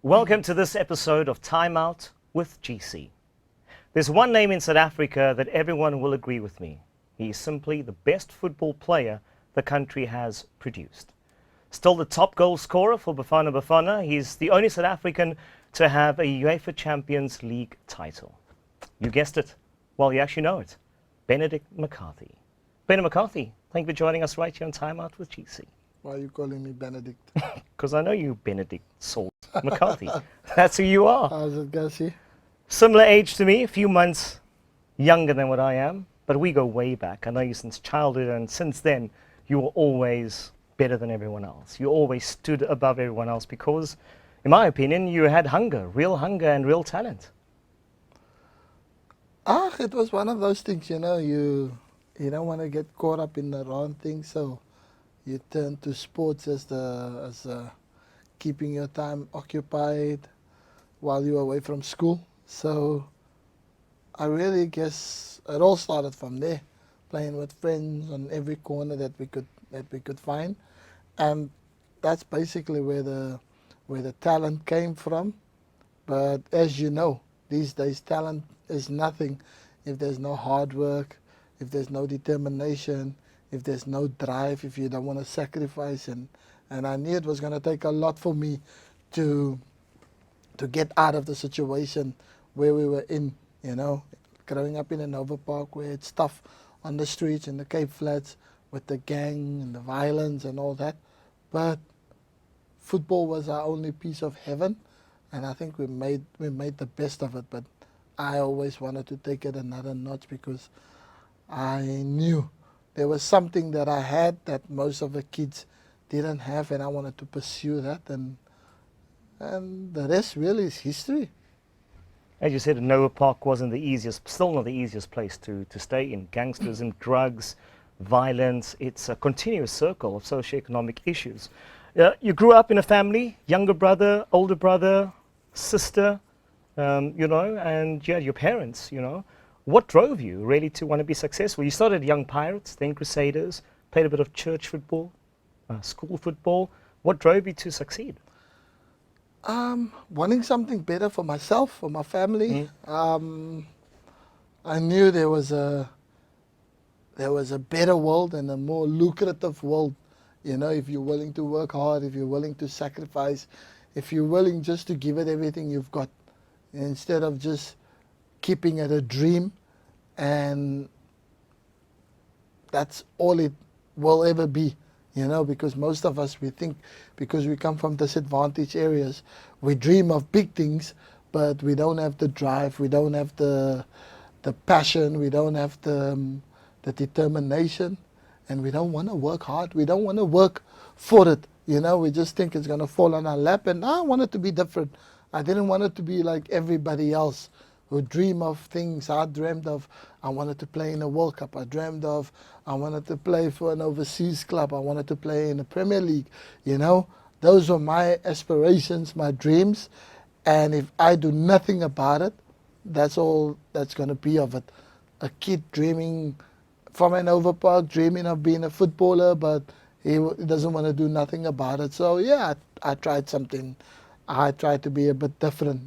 Welcome to this episode of Time Out with GC. There's one name in South Africa that everyone will agree with me. He's simply the best football player the country has produced. Still the top goal scorer for Bafana. He's the only South African to have a UEFA Champions League title. You guessed it. Well, you actually know it. Benedict McCarthy. Benny McCarthy, thank you for joining us right here on Time Out with GC. Why are you calling me Benedict? Because I know you, Benedict Salt McCarthy. That's who you are. How's it, Gussie? Similar age to me, a few months younger than what I am, but we go way back. I know you since childhood, and since then, you were always better than everyone else. You always stood above everyone else because, in my opinion, you had hunger and real talent. It was one of those things, you don't want to get caught up in the wrong thing, so you turn to sports as keeping your time occupied while you're away from school. So I really guess it all started from there, playing with friends on every corner that we could find, and that's basically where the talent came from. But as you know, these days talent is nothing if there's no hard work, if there's no determination, if there's no drive, if you don't want to sacrifice. And I knew it was going to take a lot for me to get out of the situation where we were in, growing up in a Nova Park where it's tough on the streets in the Cape Flats with the gang and the violence and all that. But football was our only piece of heaven, and I think we made the best of it. But I always wanted to take it another notch because I knew there was something that I had that most of the kids didn't have, and I wanted to pursue that, and the rest really is history. As you said, Nova Park still not the easiest place to stay in. Gangsterism, drugs, violence, it's a continuous circle of socioeconomic issues. You grew up in a family, younger brother, older brother, sister, and you had your parents, What drove you really to want to be successful? You started Young Pirates, then Crusaders, played a bit of church football, school football. What drove you to succeed? Wanting something better for myself, for my family. I knew there was a better world and a more lucrative world. If you're willing to work hard, if you're willing to sacrifice, if you're willing just to give it everything you've got, instead of just keeping it a dream, and that's all it will ever be, because most of us, we think because we come from disadvantaged areas, we dream of big things, but we don't have the drive, we don't have the passion, we don't have the determination, and we don't want to work hard, we don't want to work for it, we just think it's going to fall on our lap, and I want it to be different. I didn't want it to be like everybody else who dream of things. I dreamed of, I wanted to play in a World Cup. I dreamed of, I wanted to play for an overseas club. I wanted to play in the Premier League. Those were my aspirations, my dreams. And if I do nothing about it, that's all that's going to be of it. A kid dreaming from an overpark, dreaming of being a footballer, but he doesn't want to do nothing about it. So yeah, I tried something. I tried to be a bit different,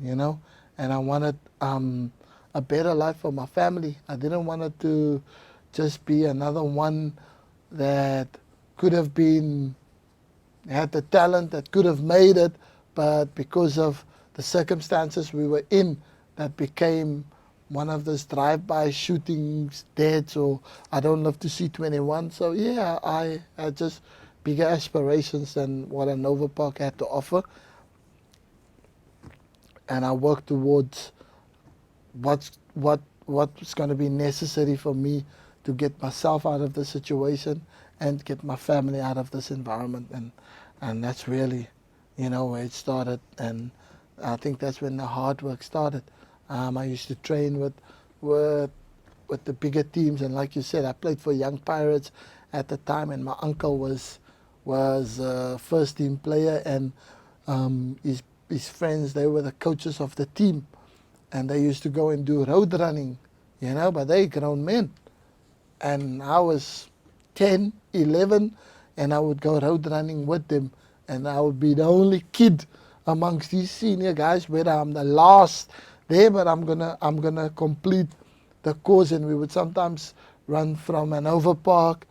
and I wanted a better life for my family. I didn't want it to just be another one that could have had the talent, that could have made it, but because of the circumstances we were in, that became one of those drive-by shootings, deaths, or I don't live to see 21. So yeah, I had just bigger aspirations than what a Nova Park had to offer. And I worked towards what's going to be necessary for me to get myself out of the situation and get my family out of this environment. And that's really, where it started. And I think that's when the hard work started. I used to train with the bigger teams, and like you said, I played for Young Pirates at the time, and my uncle was a first team player, and his friends, they were the coaches of the team, and they used to go and do road running, but they grown men. And I was 10, 11, and I would go road running with them, and I would be the only kid amongst these senior guys, whether I'm the last there, but I'm gonna complete the course. And we would sometimes run from Hanover Park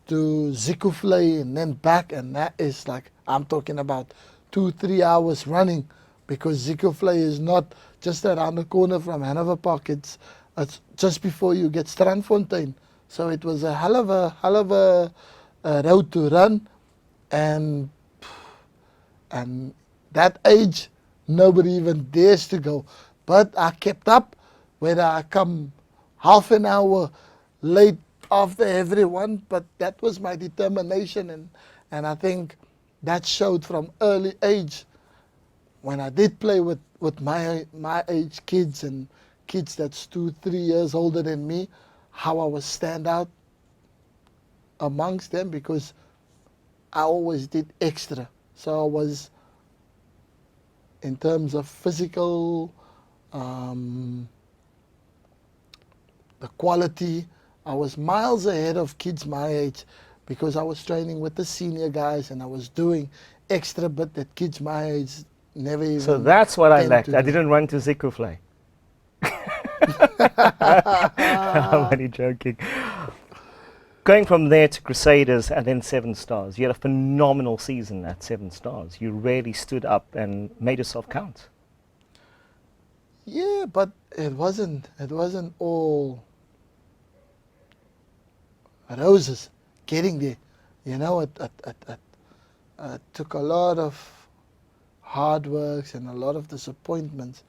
to Zikuflei and then back, and that is like, I'm talking about 2-3 hours running, because Zikuflei is not just around the corner from Hanover Park. It's just before you get Strandfontein. So it was a hell of a road to run, and that age nobody even dares to go. But I kept up, whether I come half an hour late after everyone, but that was my determination, and I think that showed from early age, when I did play with my age kids and kids that's 2-3 years older than me, how I was stand out amongst them, because I always did extra. So I was, in terms of physical, the quality, I was miles ahead of kids my age, because I was training with the senior guys and I was doing extra bit that kids my age never even. So that's what I tend lacked. to I do. didn't run to Zikuflei. I'm only joking. Going from there to Crusaders and then Seven Stars, you had a phenomenal season at Seven Stars. You really stood up and made yourself count. Yeah, but it wasn't all roses getting there. You know, it took a lot of hard works and a lot of disappointments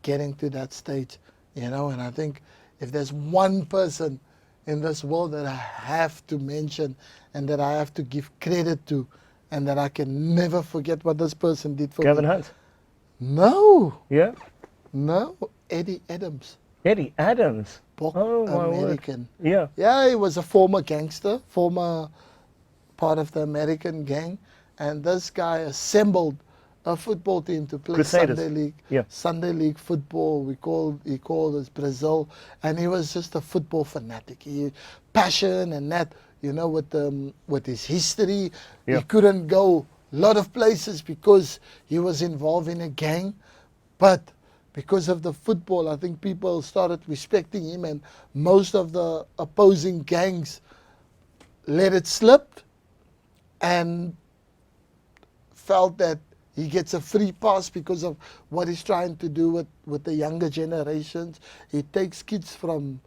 getting to that stage, you know. And I think if there's one person in this world that I have to mention and that I have to give credit to, and that I can never forget what this person did for Gavin me. Hunt. No, Yeah. Eddie Adams. Eddie Adams. Bok Oh, my word. American. Yeah. Yeah, he was a former gangster, former part of the American gang, and this guy assembled a football team to play Crusaders. Sunday League. Yeah. Sunday League football. He called us Brazil, and he was just a football fanatic. He passion and that, you know, with his history, Yeah. he couldn't go a lot of places because he was involved in a gang, but because of the football, I think people started respecting him, and most of the opposing gangs let it slip and felt that he gets a free pass because of what he's trying to do with the younger generations. He takes kids from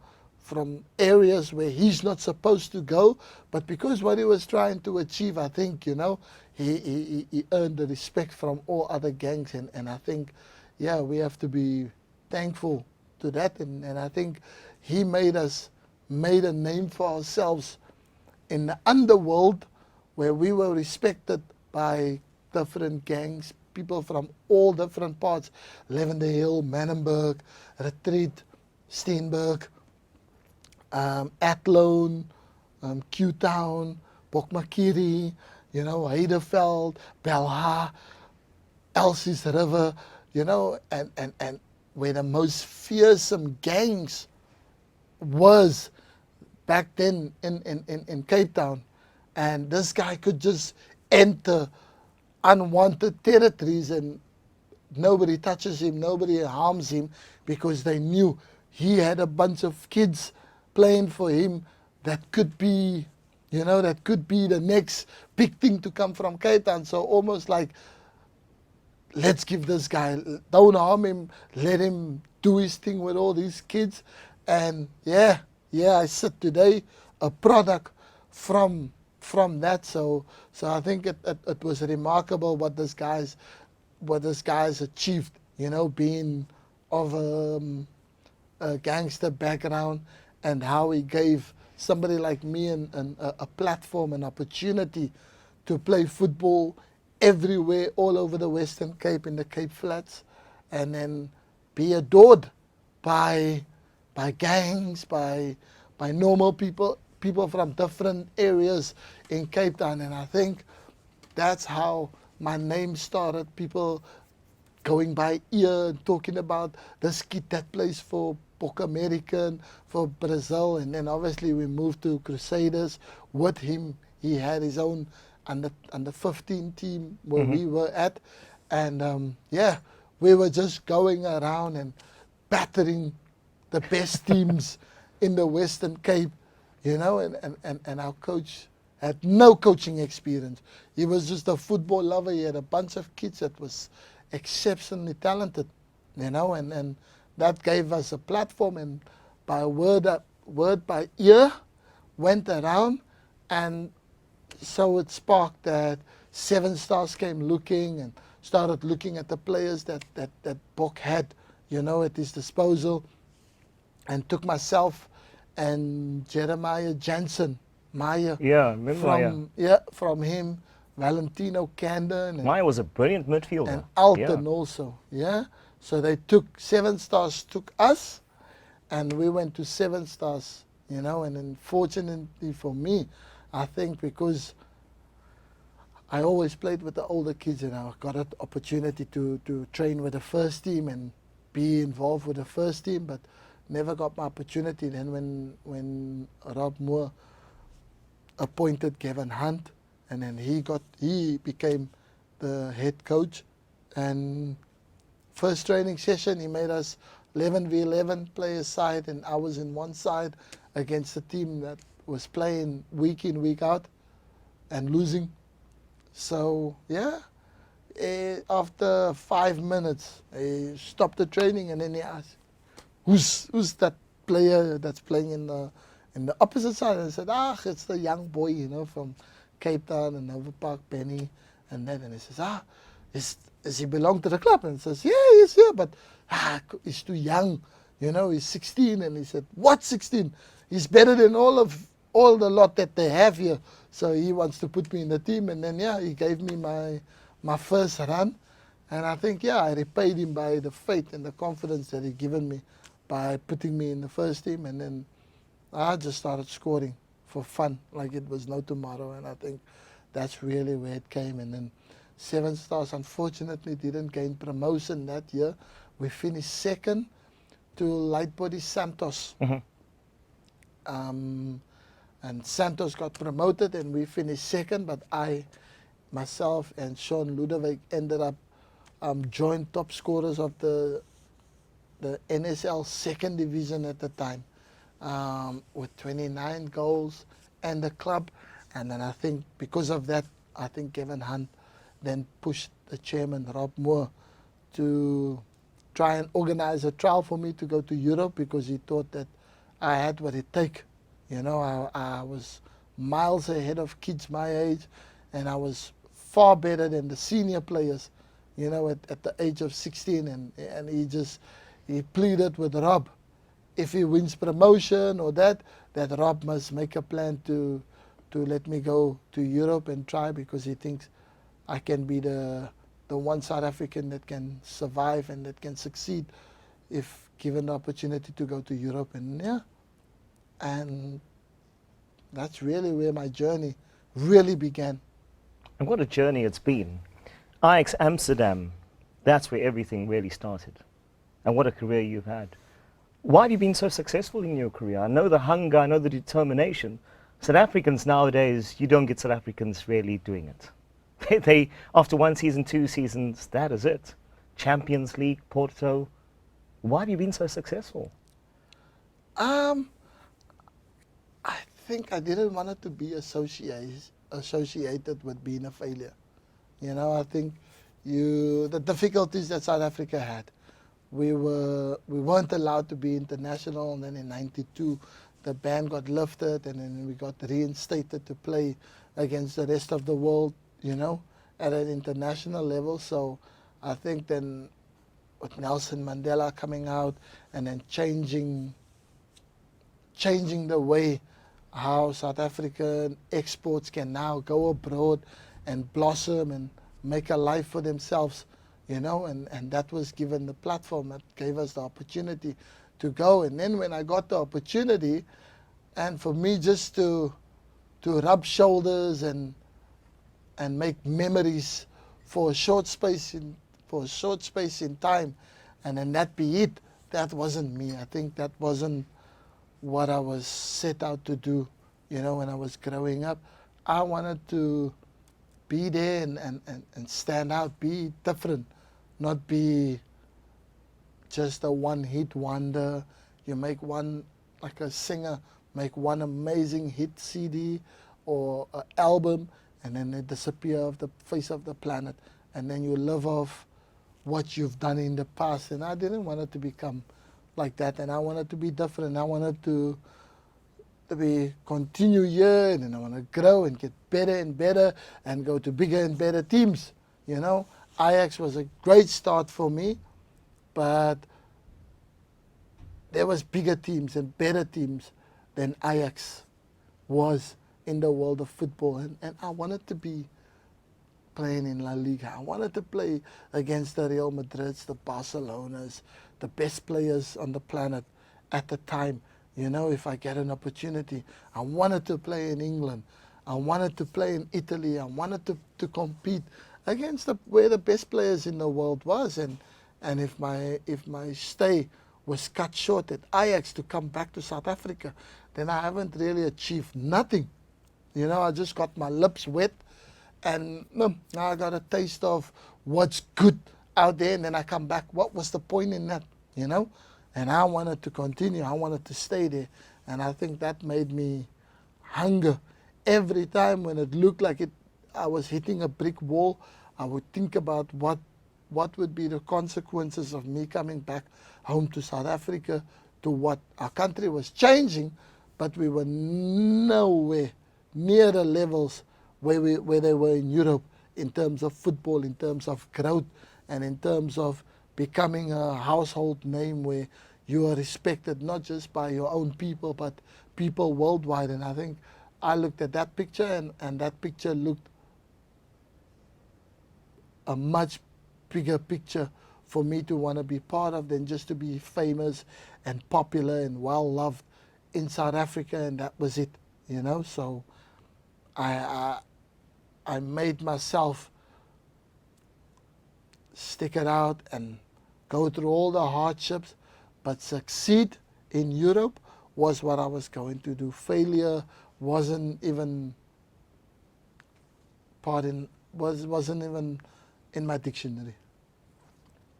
areas where he's not supposed to go, but because what he was trying to achieve, I think, you know, he earned the respect from all other gangs, and I think, yeah, we have to be thankful to that, and I think he made a name for ourselves in the underworld, where we were respected by different gangs, people from all different parts, Lavender Hill, Manenberg, Retreat, Steenberg, Athlone, Q-Town, Bokmakiri, you know, Heideveld, Belha, Elsie's River, you know, and where the most fearsome gangs was back then in Cape Town. And this guy could just enter unwanted territories and nobody touches him, nobody harms him, because they knew he had a bunch of kids playing for him that could be, you know, that could be the next big thing to come from Cape Town. So almost like, let's give this guy, don't harm him, let him do his thing with all these kids. And yeah, I sit today a product from that. So I think it was remarkable what this guy's achieved, you know, being of a gangster background, and how he gave somebody like me a platform, an opportunity to play football everywhere, all over the Western Cape, in the Cape Flats, and then be adored by gangs, by normal people from different areas in Cape Town. And I think that's how my name started. People going by ear and talking about this kid that plays for Porto American, for Brazil, and then obviously we moved to Crusaders with him. He had his own under 15 team where we were at, And yeah, we were just going around and battering the best teams in the Western Cape, you know, and our coach had no coaching experience. He was just a football lover. He had a bunch of kids that was exceptionally talented, you know, and that gave us a platform, and by word by ear went around, and so it sparked that Seven Stars came looking and started looking at the players that Bok had, you know, at his disposal, and took myself and Jeremiah Jansen, Maya, Yeah, remember Maya? from him, Valentino Candon Maya was a brilliant midfielder. and Yeah. Alton also, yeah. So they took Seven Stars, took us, and we went to Seven Stars, you know. And then fortunately for me, I think because I always played with the older kids, and I got an opportunity to train with the first team and be involved with the first team, but never got my opportunity. Then when Rob Moore appointed Kevin Hunt, and then he became the head coach, and first training session he made us 11v11 play a side, and I was in one side against a team that was playing week in week out and losing. So yeah, after 5 minutes, he stopped the training, and then he asked, "Who's that player that's playing in the opposite side?" And I said, it's the young boy, you know, from Cape Town and Nova Park, BENNI, and that. And he says, does he belong to the club? And he says, yeah, he's here, but he's too young, you know, he's 16. And he said, what 16? He's better than all the lot that they have here. So he wants to put me in the team. And then, yeah, he gave me my first run. And I think, yeah, I repaid him by the faith and the confidence that he given me by putting me in the first team. And then I just started scoring for fun, like it was no tomorrow. And I think that's really where it came. And then Seven Stars, unfortunately, didn't gain promotion that year. We finished second to Lightbody Santos. And Santos got promoted, and we finished second. But myself, and Sean Ludwig ended up joint top scorers of the NSL second division at the time, with 29 goals and the club. And then I think because of that, I think Kevin Hunt then pushed the chairman, Rob Moore, to try and organize a trial for me to go to Europe, because he thought that I had what it take. You know, I was miles ahead of kids my age, and I was far better than the senior players, you know, at the age of 16. And he pleaded with Rob, if he wins promotion or that Rob must make a plan to let me go to Europe and try, because he thinks I can be the one South African that can survive and that can succeed if given the opportunity to go to Europe. And yeah, and that's really where my journey really began. And what a journey it's been. Ajax Amsterdam, that's where everything really started. And what a career you've had. Why have you been so successful in your career? I know the hunger, I know the determination. South Africans nowadays, you don't get South Africans really doing it. They, after one season, 2 seasons, that is it. Champions League, Porto. Why have you been so successful? I think I didn't want it to be associated with being a failure. You know, I think the difficulties that South Africa had. We weren't allowed to be international, and then in '92 the ban got lifted, and then we got reinstated to play against the rest of the world, you know, at an international level. So I think then with Nelson Mandela coming out and then changing the way how South African exports can now go abroad and blossom and make a life for themselves, you know, and that was given the platform that gave us the opportunity to go. And then when I got the opportunity, and for me just to rub shoulders and make memories for a short space in time, and then that be it, that wasn't me. I think that wasn't what I was set out to do, you know, when I was growing up. I wanted to be there and stand out, be different, not be just a one-hit wonder. You make one, like a singer, make one amazing hit CD or an album, and then they disappear off the face of the planet, and then you live off what you've done in the past. And I didn't want it to become like that, and I wanted to be different. I wanted to be continue here, and then I want to grow and get better and better and go to bigger and better teams. You know, Ajax was a great start for me, but there was bigger teams and better teams than Ajax was in the world of football, and I wanted to be playing in La Liga. I wanted to play against the Real Madrids, the Barcelonas, the best players on the planet at the time. You know, if I get an opportunity, I wanted to play in England. I wanted to play in Italy. I wanted to compete against where the best players in the world was. And if my stay was cut short at Ajax to come back to South Africa, then I haven't really achieved nothing. You know, I just got my lips wet, and now I got a taste of what's good out there, and then I come back. What was the point in that, you know? And I wanted to continue. I wanted to stay there. And I think that made me hunger. Every time when it looked like I was hitting a brick wall, I would think about what would be the consequences of me coming back home to South Africa, to what our country was changing, but we were nowhere near the levels where they were in Europe in terms of football, in terms of growth, and in terms of becoming a household name where you are respected not just by your own people, but people worldwide. And I think I looked at that picture, and that picture looked a much bigger picture for me to want to be part of than just to be famous and popular and well-loved in South Africa, and that was it, you know. So I made myself stick it out and go through all the hardships, but succeed in Europe was what I was going to do. Failure wasn't even wasn't even in my dictionary.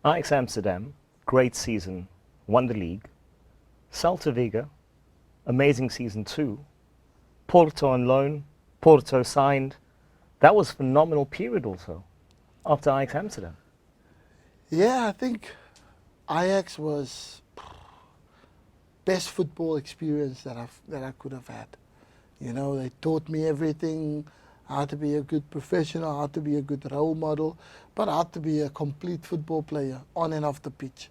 Ajax Amsterdam, great season, won the league. Celta Vigo, amazing season too. Porto on loan, Porto signed. That was a phenomenal period also, after Ajax Amsterdam. Yeah, I think Ajax was best football experience that I could have had. You know, they taught me everything, how to be a good professional, how to be a good role model, but how to be a complete football player on and off the pitch,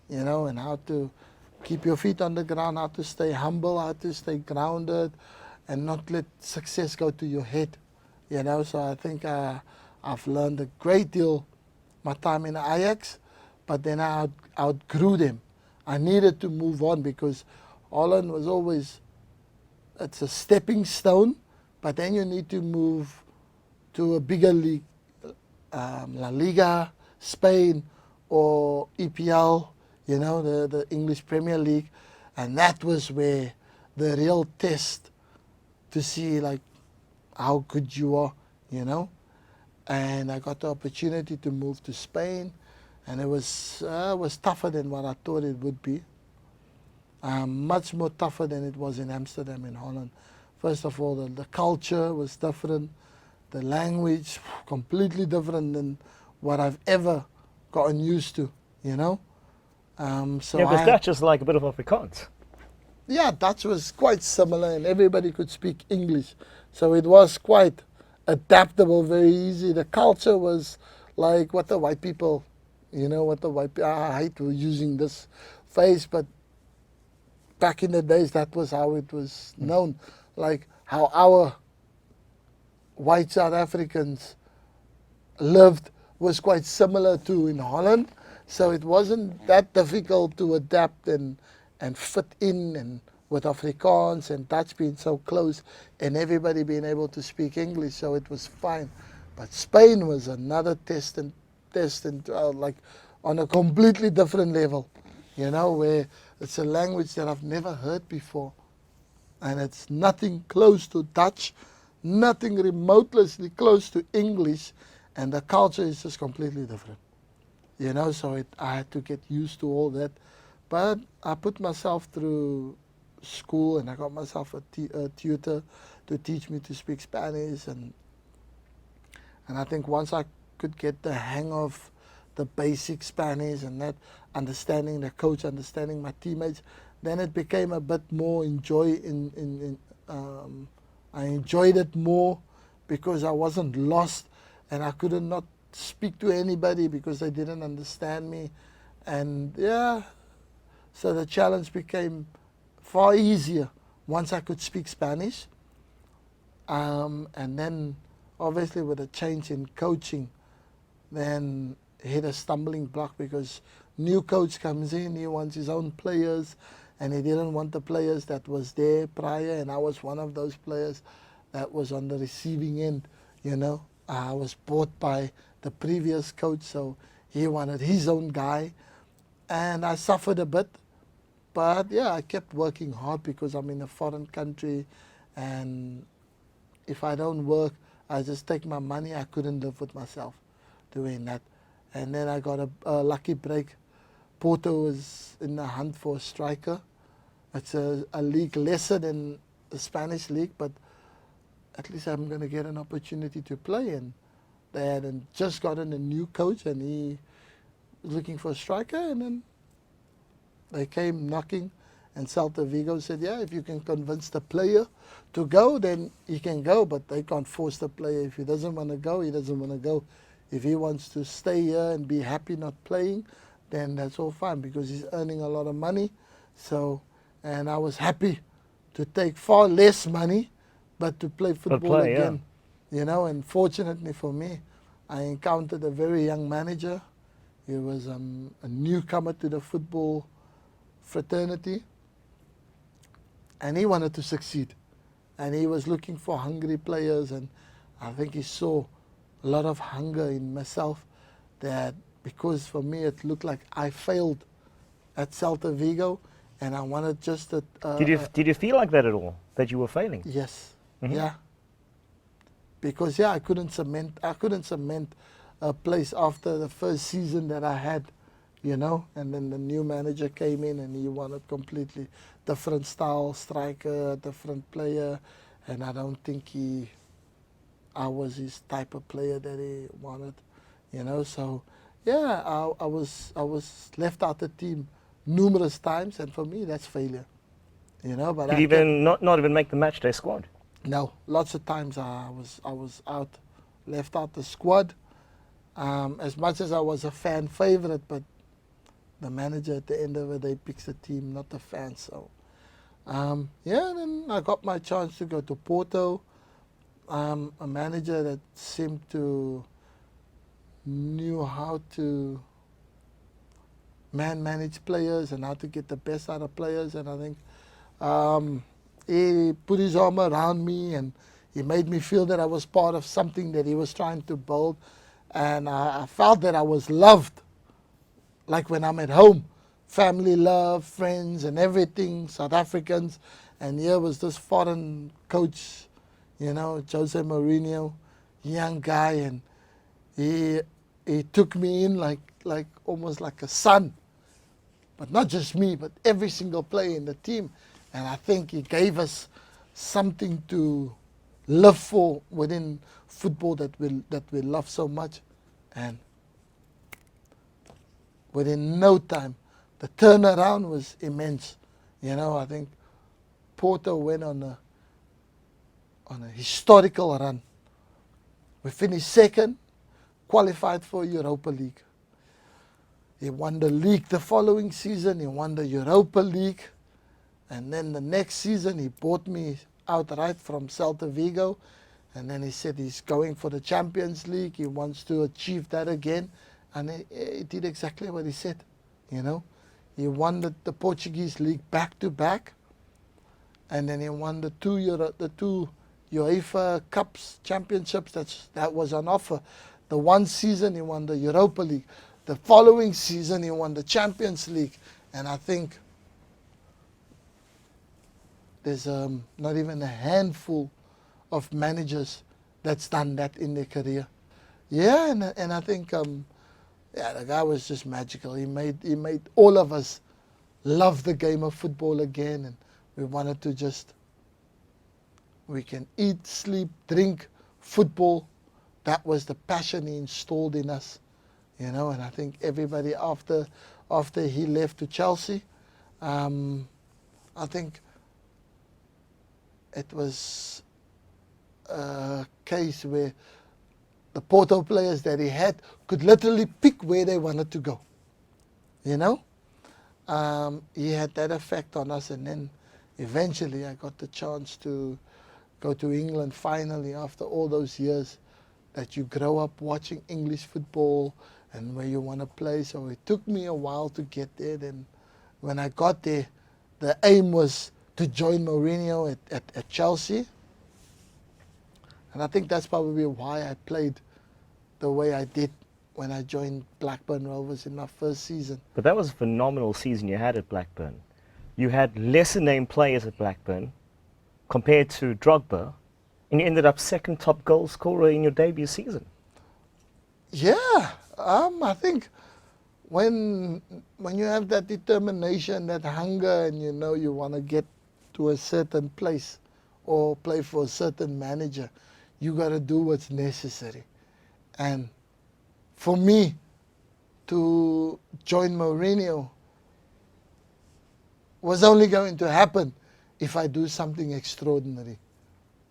you know, and how to keep your feet on the ground, how to stay humble, how to stay grounded, and not let success go to your head, you know. So I think I've learned a great deal my time in Ajax, but then I outgrew them. I needed to move on because Holland was always, it's a stepping stone, but then you need to move to a bigger league, La Liga, Spain, or EPL, you know, the English Premier League. And that was where the real test to see like how good you are, you know. And I got the opportunity to move to Spain, and it was tougher than what I thought it would be. Much more tougher than it was in Amsterdam, in Holland. First of all, the culture was different, the language completely different than what I've ever gotten used to, you know. So yeah, because Dutch is like a bit of Afrikaans. Yeah, Dutch was quite similar, and everybody could speak English, so it was quite adaptable, very easy. The culture was like what the white people, you know, what the white people, I hate using this phrase, but back in the days, that was how it was known. Like how our white South Africans lived was quite similar to in Holland. So it wasn't that difficult to adapt and fit in, and with Afrikaans and Dutch being so close and everybody being able to speak English, so it was fine. But Spain was another test and like on a completely different level, you know, where it's a language that I've never heard before. And it's nothing close to Dutch. nothing remotely close to English, and the culture is just completely different. You know, so I had to get used to all that. But I put myself through school, and I got myself a tutor to teach me to speak Spanish, and I think once I could get the hang of the basic Spanish and that, understanding the coach, understanding my teammates, then it became a bit more I enjoyed it more because I wasn't lost, and I couldn't not speak to anybody because they didn't understand me. And yeah, so the challenge became far easier once I could speak Spanish. And then obviously with a change in coaching, then hit a stumbling block because new coach comes in, he wants his own players, and he didn't want the players that was there prior, and I was one of those players that was on the receiving end, you know. I was bought by the previous coach, so he wanted his own guy, and I suffered a bit. But yeah, I kept working hard because I'm in a foreign country, and if I don't work, I just take my money. I couldn't live with myself doing that. And then I got a lucky break. Porto was in the hunt for a striker. It's a league lesser than the Spanish league, but at least I'm going to get an opportunity to play. And they had just gotten a new coach, and he was looking for a striker. And then they came knocking, and Celta Vigo said, yeah, if you can convince the player to go, then he can go, but they can't force the player. If he doesn't want to go, he doesn't want to go. If he wants to stay here and be happy not playing, then that's all fine because he's earning a lot of money. So, and I was happy to take far less money, but to play football again. Yeah. You know, and fortunately for me, I encountered a very young manager. He was a newcomer to the football fraternity, and he wanted to succeed. And he was looking for hungry players, and I think he saw a lot of hunger in myself, that because for me it looked like I failed at Celta Vigo, and I wanted just a... Did you feel like that at all, that you were failing? Yes. Mm-hmm. Yeah. Because yeah, I couldn't cement a place after the first season that I had, you know, and then the new manager came in and he wanted completely different style striker, different player, and I don't think I was his type of player that he wanted, you know. So yeah, I was left out the team numerous times, and for me that's failure, you know. But Did you even not even make the matchday squad? No, lots of times I was out, left out the squad. As much as I was a fan favorite, but the manager at the end of the day picks the team, not the fans. So yeah, then I got my chance to go to Porto. A manager that seemed to knew how to manage players and how to get the best out of players, and I think he put his arm around me and he made me feel that I was part of something that he was trying to build, and I felt that I was loved, like when I'm at home. Family love, friends and everything, South Africans, and here was this foreign coach, you know, Jose Mourinho, young guy, and he took me in like almost like a son. But not just me, but every single player in the team. And I think he gave us something to live for within football that we love so much. And within no time, the turnaround was immense. You know, I think Porto went on a historical run. We finished second, qualified for Europa League. He won the league the following season. He won the Europa League. And then the next season, he bought me outright from Celta Vigo. And then he said he's going for the Champions League. He wants to achieve that again. And he did exactly what he said, you know. He won the Portuguese league back-to-back. And then he won the two UEFA Cups, championships that was on offer. The one season, he won the Europa League. The following season, he won the Champions League. And I think there's not even a handful of managers that's done that in their career. Yeah, and I think yeah, the guy was just magical. He made all of us love the game of football again, and we wanted to just, we can eat, sleep, drink, football. That was the passion he installed in us, you know. And I think everybody after he left to Chelsea, I think it was a case where the Porto players that he had could literally pick where they wanted to go, you know. He had that effect on us, and then eventually I got the chance to go to England finally after all those years that you grow up watching English football and where you want to play. So it took me a while to get there. Then when I got there, the aim was to join Mourinho at Chelsea. And I think that's probably why I played the way I did when I joined Blackburn Rovers in my first season. But that was a phenomenal season you had at Blackburn. You had lesser named players at Blackburn compared to Drogba, and you ended up second top goal scorer in your debut season. Yeah, I think when you have that determination, that hunger, and you know you want to get to a certain place or play for a certain manager, you got to do what's necessary. And for me to join Mourinho was only going to happen if I do something extraordinary.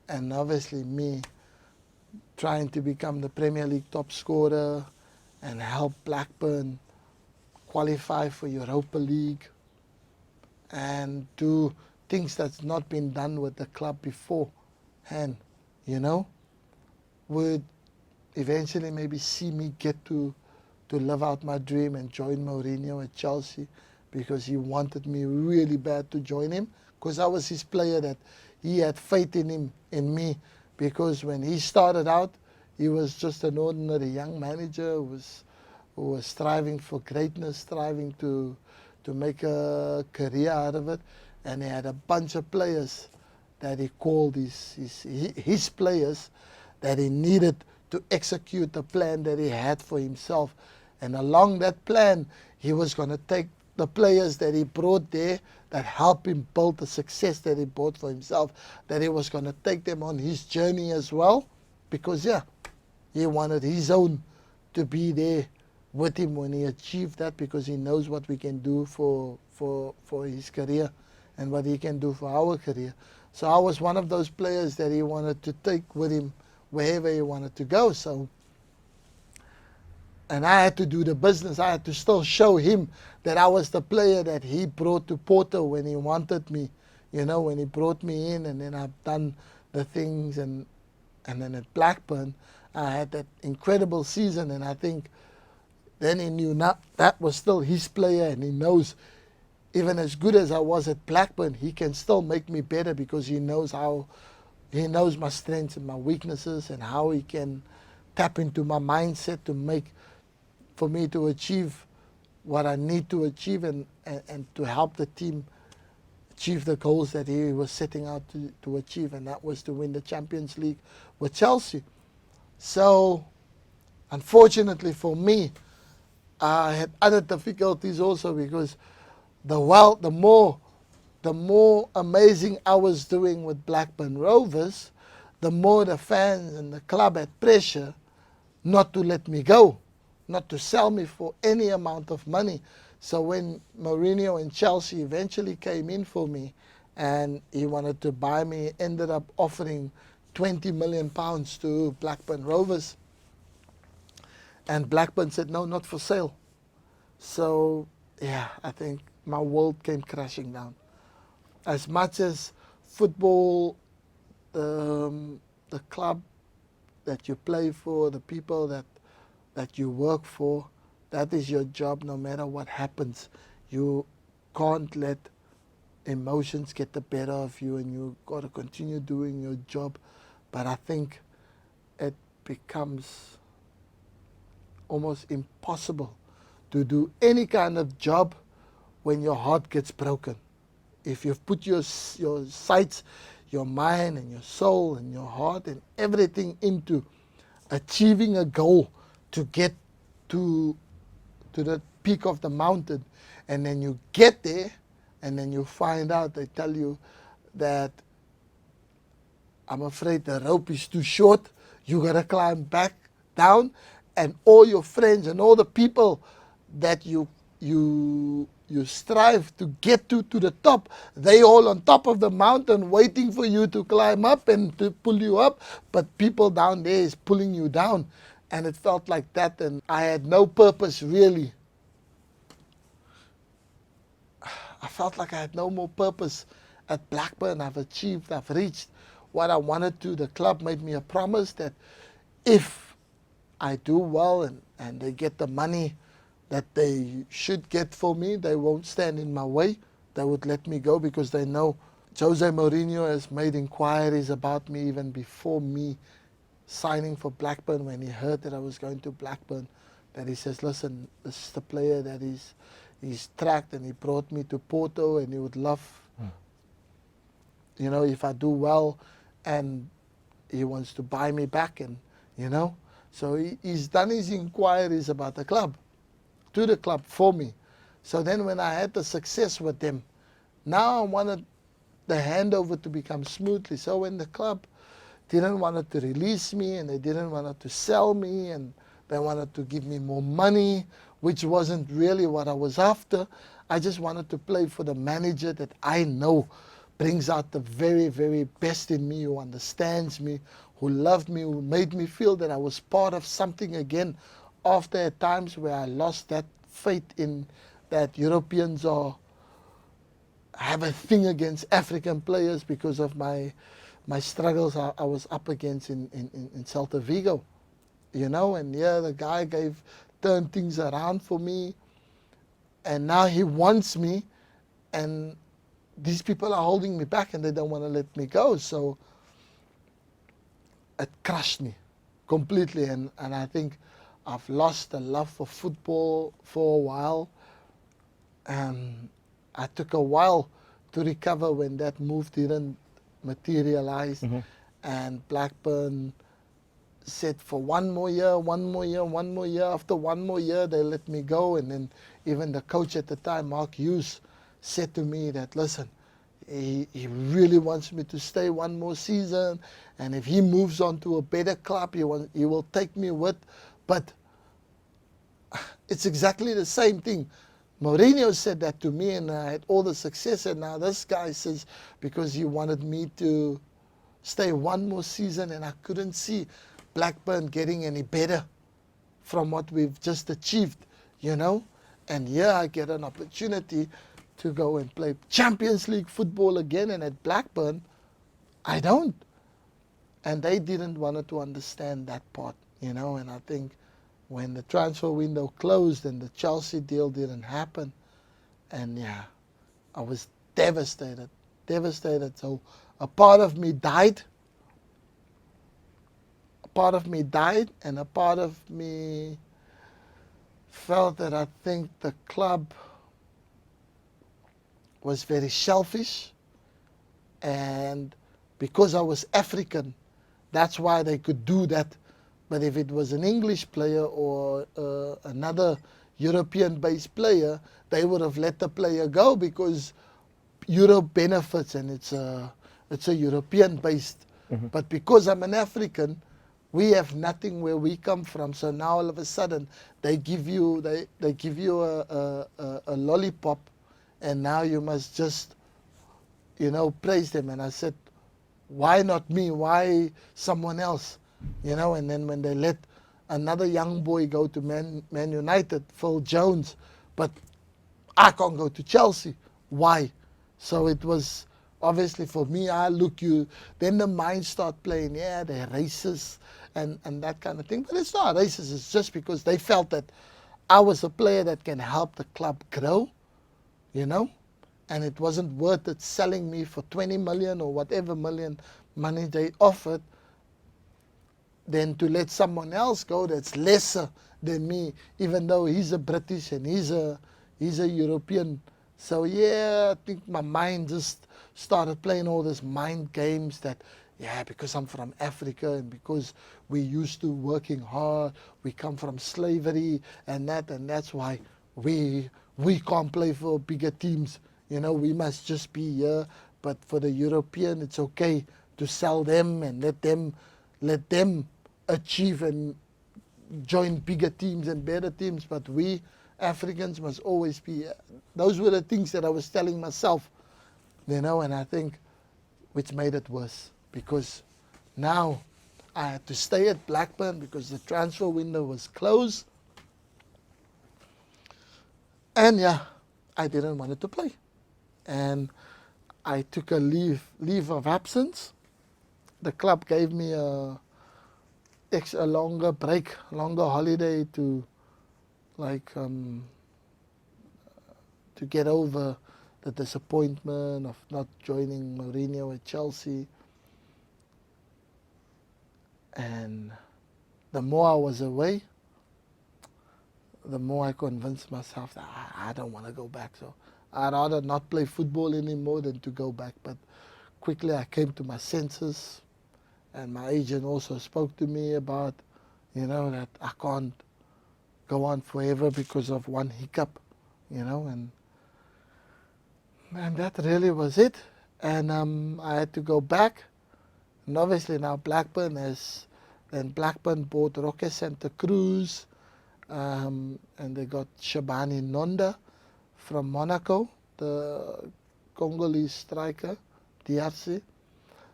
And obviously me trying to become the Premier League top scorer and help Blackburn qualify for Europa League and do things that's not been done with the club before, and you know, would eventually maybe see me get to live out my dream and join Mourinho at Chelsea, because he wanted me really bad to join him, because I was his player, that he had faith in him, in me, because when he started out, he was just an ordinary young manager who was striving for greatness, striving to make a career out of it, and he had a bunch of players that he called his players that he needed to execute the plan that he had for himself. And along that plan, he was going to take the players that he brought there that helped him build the success that he brought for himself, that he was going to take them on his journey as well, because yeah, he wanted his own to be there with him when he achieved that, because he knows what we can do for his career and what he can do for our career. So I was one of those players that he wanted to take with him wherever he wanted to go. So, and I had to do the business. I had to still show him that I was the player that he brought to Porto when he wanted me, you know, when he brought me in, and then I've done the things, and then at Blackburn, I had that incredible season, and I think then he knew that was still his player, and he knows even as good as I was at Blackburn, he can still make me better, because he knows my strengths and my weaknesses, and how he can tap into my mindset for me to achieve what I need to achieve, and to help the team achieve the goals that he was setting out to achieve, and that was to win the Champions League with Chelsea. So, unfortunately for me, I had other difficulties also, because the more amazing I was doing with Blackburn Rovers, the more the fans and the club had pressure not to let me go, not to sell me for any amount of money. So when Mourinho and Chelsea eventually came in for me and he wanted to buy me, he ended up offering £20 million to Blackburn Rovers. And Blackburn said, no, not for sale. So, yeah, I think my world came crashing down. As much as football, the club that you play for, the people that you work for, that is your job no matter what happens. You can't let emotions get the better of you, and you got to continue doing your job. But I think it becomes almost impossible to do any kind of job when your heart gets broken. If you've put your sights, your mind and your soul and your heart and everything into achieving a goal to get to the peak of the mountain, and then you get there and then you find out, they tell you that I'm afraid the rope is too short, you gotta climb back down, and all your friends and all the people that you strive to get to the top, they all on top of the mountain waiting for you to climb up and to pull you up, but people down there is pulling you down. And it felt like that, and I had no purpose really. I felt like I had no more purpose at Blackburn. I've achieved, I've reached what I wanted to. The club made me a promise that if I do well and they get the money that they should get for me, they won't stand in my way. They would let me go because they know Jose Mourinho has made inquiries about me even before me signing for Blackburn. When he heard that I was going to Blackburn, that he says, listen, this is the player that he's tracked, and he brought me to Porto, and he would love, you know, if I do well, and he wants to buy me back, and, you know. So he's done his inquiries about the club, to the club for me. So then when I had the success with them, now I wanted the handover to become smoothly. So when the club didn't want to release me, and they didn't want to sell me, and they wanted to give me more money, which wasn't really what I was after. I just wanted to play for the manager that I know brings out the very, very best in me, who understands me, who loved me, who made me feel that I was part of something again after at times where I lost that faith in that Europeans have a thing against African players because of my struggles I was up against in Celta Vigo, you know. And yeah, the guy turned things around for me, and now he wants me, and these people are holding me back and they don't want to let me go. So it crushed me completely, and I think I've lost the love for football for a while. I took a while to recover when that move didn't materialize. And Blackburn said for one more year. After one more year, they let me go. And then even the coach at the time, Mark Hughes, said to me that, listen, he really wants me to stay one more season, and if he moves on to a better club, he will take me with. But it's exactly the same thing. Mourinho said that to me, and I had all the success, and now this guy says because he wanted me to stay one more season, and I couldn't see Blackburn getting any better from what we've just achieved, you know. And here I get an opportunity to go and play Champions League football again, and at Blackburn, I don't. And they didn't want to understand that part, you know. And I think when the transfer window closed and the Chelsea deal didn't happen, and yeah, I was devastated. So a part of me died. And a part of me felt that I think the club was very selfish, and because I was African, that's why they could do that. But if it was an English player or another European-based player, they would have let the player go because Europe benefits, and it's a European-based. But because I'm an African, we have nothing where we come from. So now all of a sudden they give you a lollipop, and now you must just, you know, praise them. And I said, why not me? Why someone else? You know. And then when they let another young boy go to Man United, Phil Jones, but I can't go to Chelsea. Why? So it was obviously for me, then the mind start playing, yeah, they're racist and that kind of thing. But it's not racist, it's just because they felt that I was a player that can help the club grow, you know. And it wasn't worth it selling me for 20 million or whatever million money they offered, than to let someone else go that's lesser than me, even though he's a British and he's a European So yeah, I think my mind just started playing all these mind games that, yeah, because I'm from Africa and because we used to working hard, we come from slavery and that's why we can't play for bigger teams. You know, we must just be here. But for the European, it's okay to sell them and let them achieve and join bigger teams and better teams. But we Africans must always be. Those were the things that I was telling myself, you know, and I think which made it worse because now I had to stay at Blackburn because the transfer window was closed. And yeah, I didn't want it to play. And I took a leave of absence. The club gave me a longer break, longer holiday to like to get over the disappointment of not joining Mourinho at Chelsea. And the more I was away, the more I convinced myself that I don't want to go back. So I'd rather not play football anymore than to go back. But quickly I came to my senses, and my agent also spoke to me about, you know, that I can't go on forever because of one hiccup, you know, and that really was it. And I had to go back. And obviously now Blackburn bought Roque Santa Cruz, and they got Shabani Nonda from Monaco, the Congolese striker, DRC.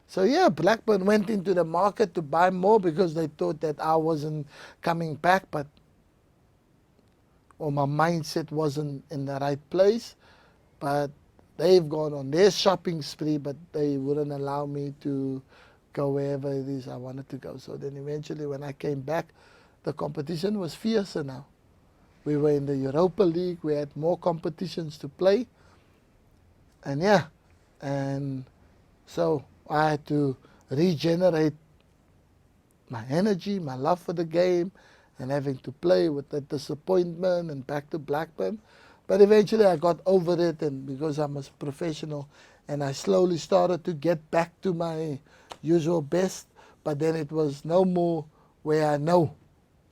So yeah, Blackburn went into the market to buy more because they thought that I wasn't coming back, or my mindset wasn't in the right place. But they've gone on their shopping spree, but they wouldn't allow me to go wherever it is I wanted to go. So then eventually when I came back, the competition was fiercer now. We were in the Europa League, we had more competitions to play. And yeah, and so I had to regenerate my energy, my love for the game, and having to play with the disappointment and back to Blackburn. But eventually I got over it, and because I'm a professional, and I slowly started to get back to my usual best. But then it was no more where I know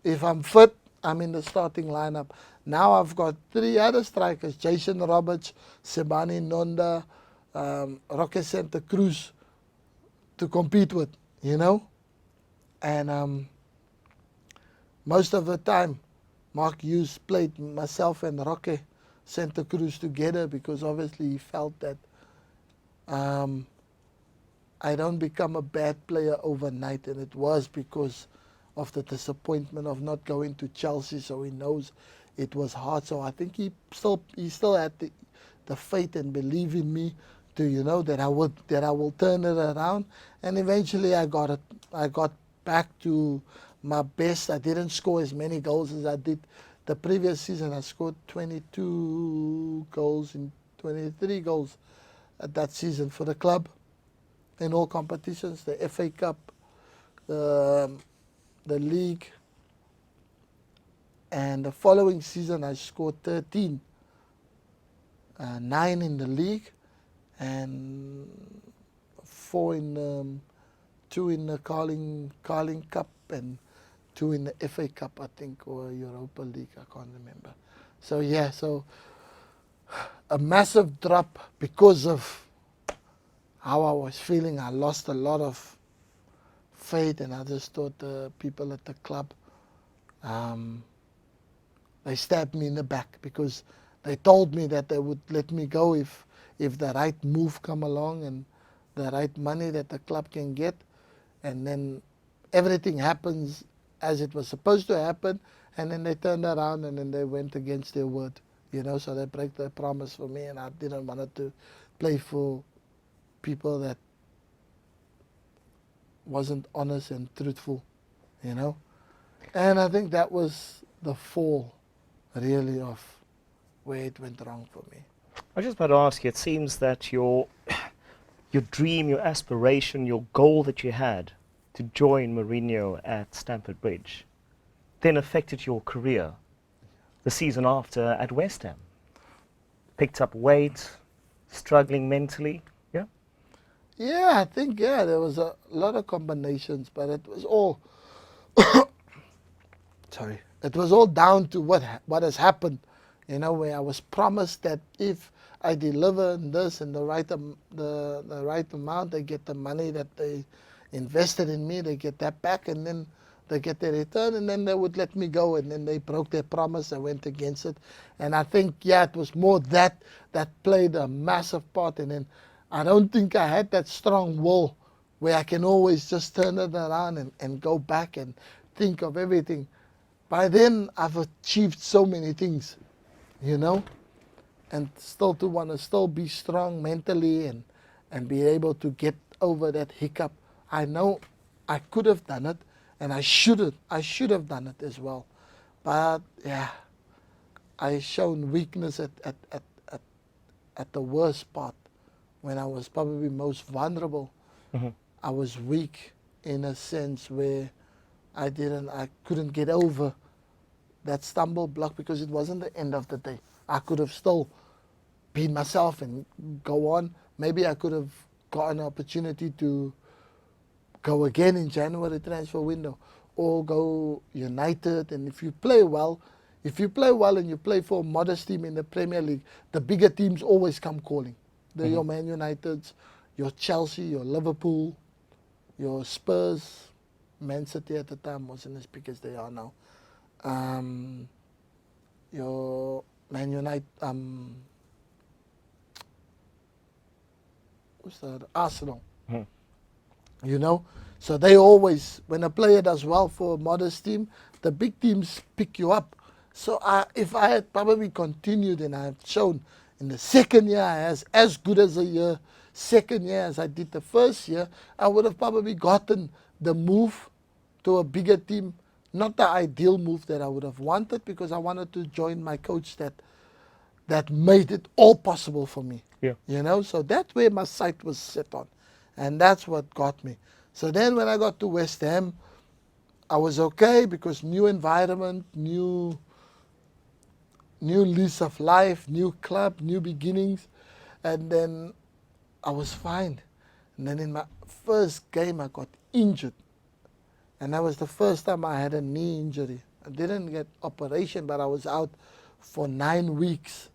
if I'm fit, I'm in the starting lineup. Now I've got 3 other strikers, Jason Roberts, Sebani Nonda, Roque Santa Cruz, to compete with, you know. And most of the time, Mark Hughes played myself and Roque Santa Cruz together because obviously he felt that I don't become a bad player overnight, and it was because of the disappointment of not going to Chelsea. So he knows it was hard. So I think he still had the faith and believe in me to, you know, that I will turn it around. And eventually I got it. I got back to my best. I didn't score as many goals as I did the previous season. I scored 22 goals in 23 goals at that season for the club in all competitions, the FA Cup, the league. And the following season I scored 13, 9 in the league and 4 in 2 in the Carling Cup and 2 in the FA Cup, I think, or Europa League, I can't remember. So yeah, so a massive drop because of how I was feeling. I lost a lot of faith, and I just thought the people at the club, they stabbed me in the back because they told me that they would let me go if the right move come along and the right money that the club can get. And then everything happens as it was supposed to happen, and then they turned around and then they went against their word, you know, so they break their promise for me, and I didn't want to play for people that wasn't honest and truthful, you know. And I think that was the fall, really, of where it went wrong for me. I was just about to ask you, it seems that your dream, your aspiration, your goal that you had to join Mourinho at Stamford Bridge then affected your career the season after at West Ham. picked up weight, struggling mentally. Yeah. Yeah, I think, yeah, there was a lot of combinations, but it was all, sorry, it was all down to what has happened, where I was promised that if I deliver in this and the right amount, they get the money that they invested in me, they get that back, and then they get their return, and then they would let me go, and then they broke their promise and went against it. And I think, yeah, it was more that played a massive part. And then I don't think I had that strong will where I can always just turn it around and go back and think of everything. By then, I've achieved so many things, and still to want to still be strong mentally and be able to get over that hiccup. I know I could have done it, and I should have done it as well. But yeah, I shown weakness at the worst part when I was probably most vulnerable. Hmm. I was weak in a sense where I couldn't get over that stumble block because it wasn't the end of the day. I could have still been myself and go on. Maybe I could have got an opportunity to go again in January transfer window or go United. And if you play well and you play for a modest team in the Premier League, the bigger teams always come calling. They're your Man Uniteds, your Chelsea, your Liverpool, your Spurs. Man City at the time wasn't as big as they are now. Your Man United, what's that? Arsenal. Hmm. So they always, when a player does well for a modest team, the big teams pick you up. So if I had probably continued and I've shown in the second year I was as good as second year as I did the first year, I would have probably gotten the move to a bigger team. Not the ideal move that I would have wanted, because I wanted to join my coach that made it all possible for me. Yeah. So that's where my sight was set on. And that's what got me. So then when I got to West Ham, I was okay because new environment, new lease of life, new club, new beginnings. And then I was fine. And then in my first game, I got injured. And that was the first time I had a knee injury. I didn't get operation, but I was out for 9 weeks.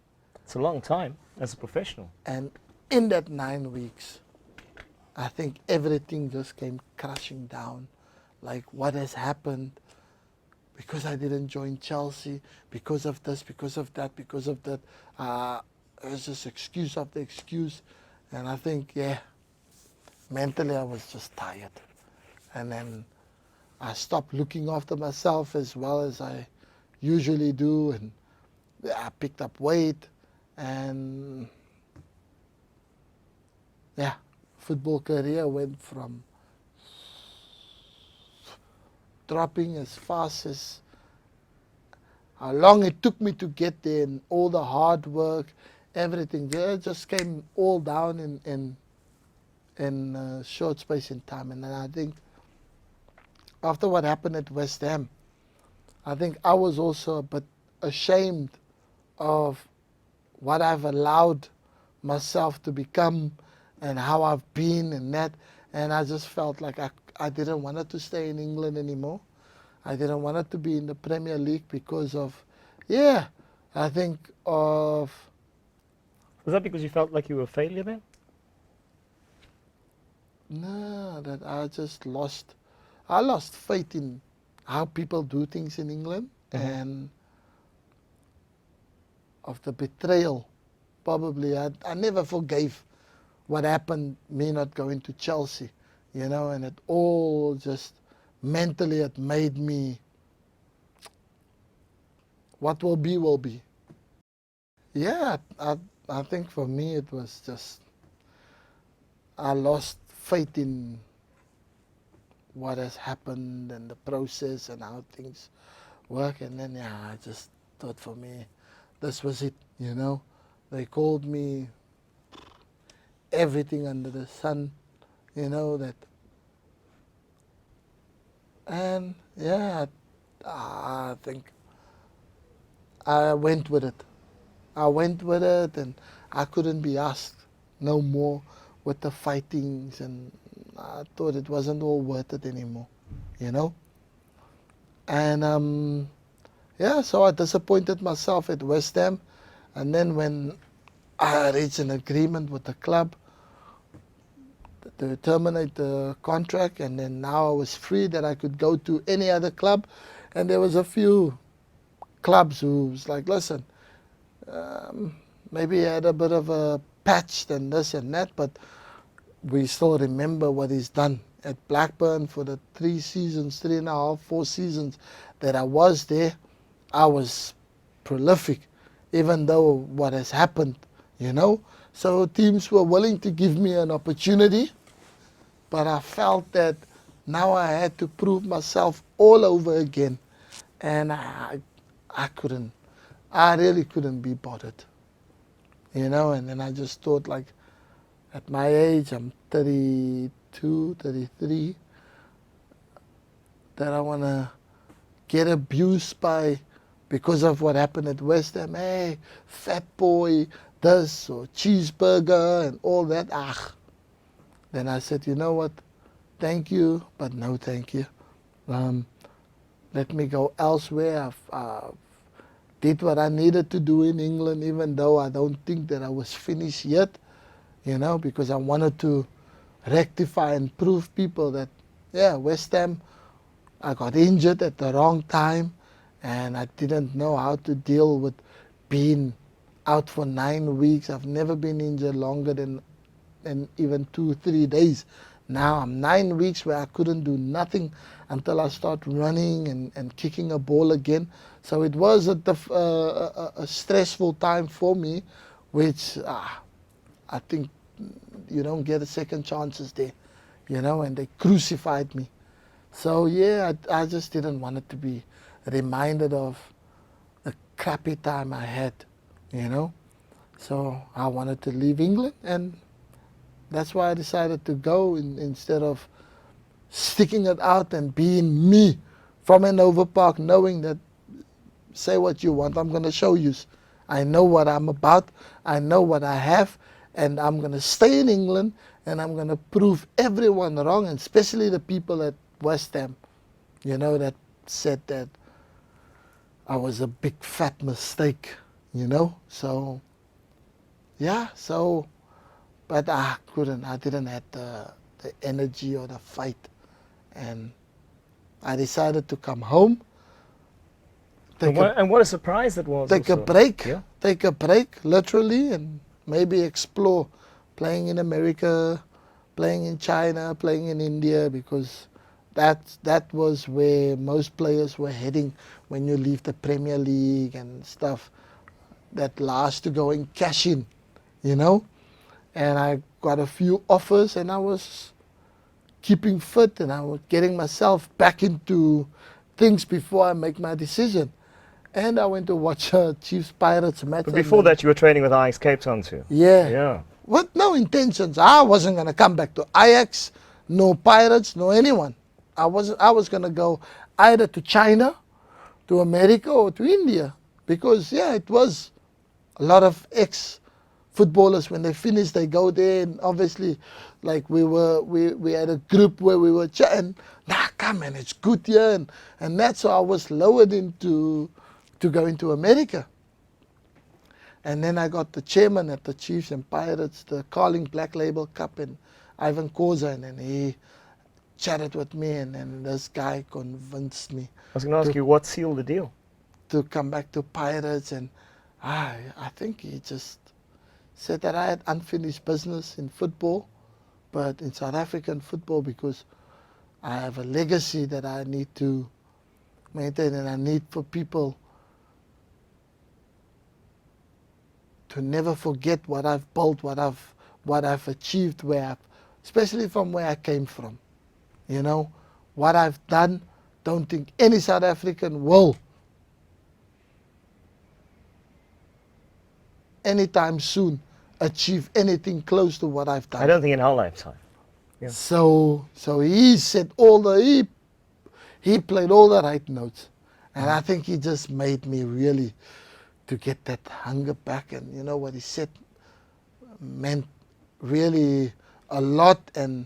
It's a long time as a professional. And in that 9 weeks, I think everything just came crashing down. Like, what has happened? Because I didn't join Chelsea, because of this, because of that, because of that. It was just excuse after excuse. And I think, yeah, mentally I was just tired. And then I stopped looking after myself as well as I usually do. And I picked up weight. And yeah, football career went from dropping as fast as how long it took me to get there, and all the hard work, everything there just came all down in a short space in time. And then I think after what happened at West Ham, I think I was also a bit ashamed of what I've allowed myself to become and how I've been and that. And I just felt like I didn't want it to stay in England anymore. I didn't want it to be in the Premier League because of, I think of... Was that because you felt like you were a failure then? No, that I lost faith in how people do things in England, and of the betrayal. Probably I never forgave what happened, me not going to Chelsea, and it all just mentally it made me, what will be will be. Yeah, I think for me it was just, I lost faith in what has happened and the process and how things work. And then, I just thought for me, this was it, They called me everything under the sun, that. And, I think I went with it. I went with it, and I couldn't be asked no more with the fightings, and I thought it wasn't all worth it anymore, you know. And yeah, so I disappointed myself at West Ham, and then when I reached an agreement with the club to terminate the contract, and then now I was free that I could go to any other club, and there was a few clubs who was like, listen, maybe he had a bit of a patch and this and that, but we still remember what he's done at Blackburn for the 3 seasons, 3.5, 4 seasons that I was there. I was prolific, even though what has happened, you know. So teams were willing to give me an opportunity, but I felt that now I had to prove myself all over again, and I couldn't. I really couldn't be bothered, you know. And then I just thought, like, at my age, I'm 32, 33, that I want to get abused because of what happened at West Ham. Hey, fat boy, this, or cheeseburger, and all that. Then I said, you know what? Thank you, but no thank you. Let me go elsewhere. I've did what I needed to do in England, even though I don't think that I was finished yet, you know, because I wanted to rectify and prove people that, yeah, West Ham, I got injured at the wrong time, and I didn't know how to deal with being out for 9 weeks. I've never been injured longer than even 2-3 days. Now I'm 9 weeks where I couldn't do nothing until I start running and kicking a ball again. So it was a stressful time for me, which I think you don't get a second chances there, you know, and they crucified me. So yeah, I just didn't want it to be reminded of the crappy time I had, you know. So I wanted to leave England, and that's why I decided to go instead of sticking it out and being me from Hanover Park, knowing that, say what you want, I'm going to show you. I know what I'm about, I know what I have, and I'm going to stay in England, and I'm going to prove everyone wrong, and especially the people at West Ham, you know, that said that I was a big fat mistake, you know. So, yeah, but I couldn't, I didn't have the energy or the fight, and I decided to come home. And what a surprise that was. Take also. a break, Yeah. take a break, literally, and maybe explore playing in America, playing in China, playing in India, because that was where most players were heading when you leave the Premier League and stuff. That last to go and cash in, you know. And I got a few offers, and I was keeping fit, and I was getting myself back into things before I make my decision. And I went to watch a Chiefs Pirates match. But before that, you were training with Ajax Cape Town too. Yeah. Yeah. With no intentions. I wasn't going to come back to Ajax, no Pirates, no anyone. I was going to go either to China, to America, or to India. Because, yeah, it was a lot of ex-footballers. When they finish, they go there. And obviously, like we had a group where we were chatting. Nah, come on, it's good here. And that's how I was lowered into to go into America. And then I got the chairman at the Chiefs and Pirates, the Carling Black Label Cup, and Ivan Koza, and he chatted with me, and then this guy convinced me. I was going to ask you, what sealed the deal? To come back to Pirates, and I think he just said that I had unfinished business in football, but in South African football, because I have a legacy that I need to maintain, and I need for people to never forget what I've built, what I've achieved, especially from where I came from. You know, what I've done, don't think any South African will anytime soon achieve anything close to what I've done. I don't think in our lifetime. Yeah. So he said he played all the right notes, and I think he just made me really to get that hunger back. And you know what he said meant really a lot. And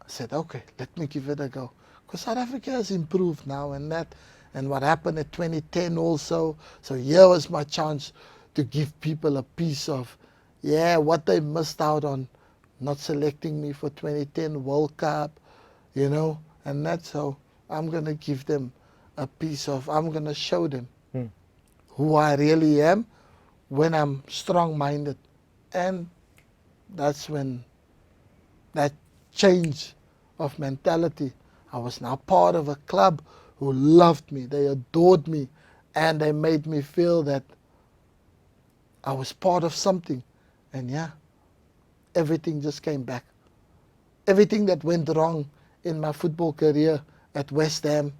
I said, okay, let me give it a go. Because South Africa has improved now and that. And what happened at 2010 also. So here was my chance to give people a piece of, yeah, what they missed out on not selecting me for 2010 World Cup, you know. And that's how I'm going to give them a piece of, I'm going to show them who I really am when I'm strong-minded. And that's when that change of mentality. I was now part of a club who loved me, they adored me, and they made me feel that I was part of something. And yeah, everything just came back. Everything that went wrong in my football career at West Ham,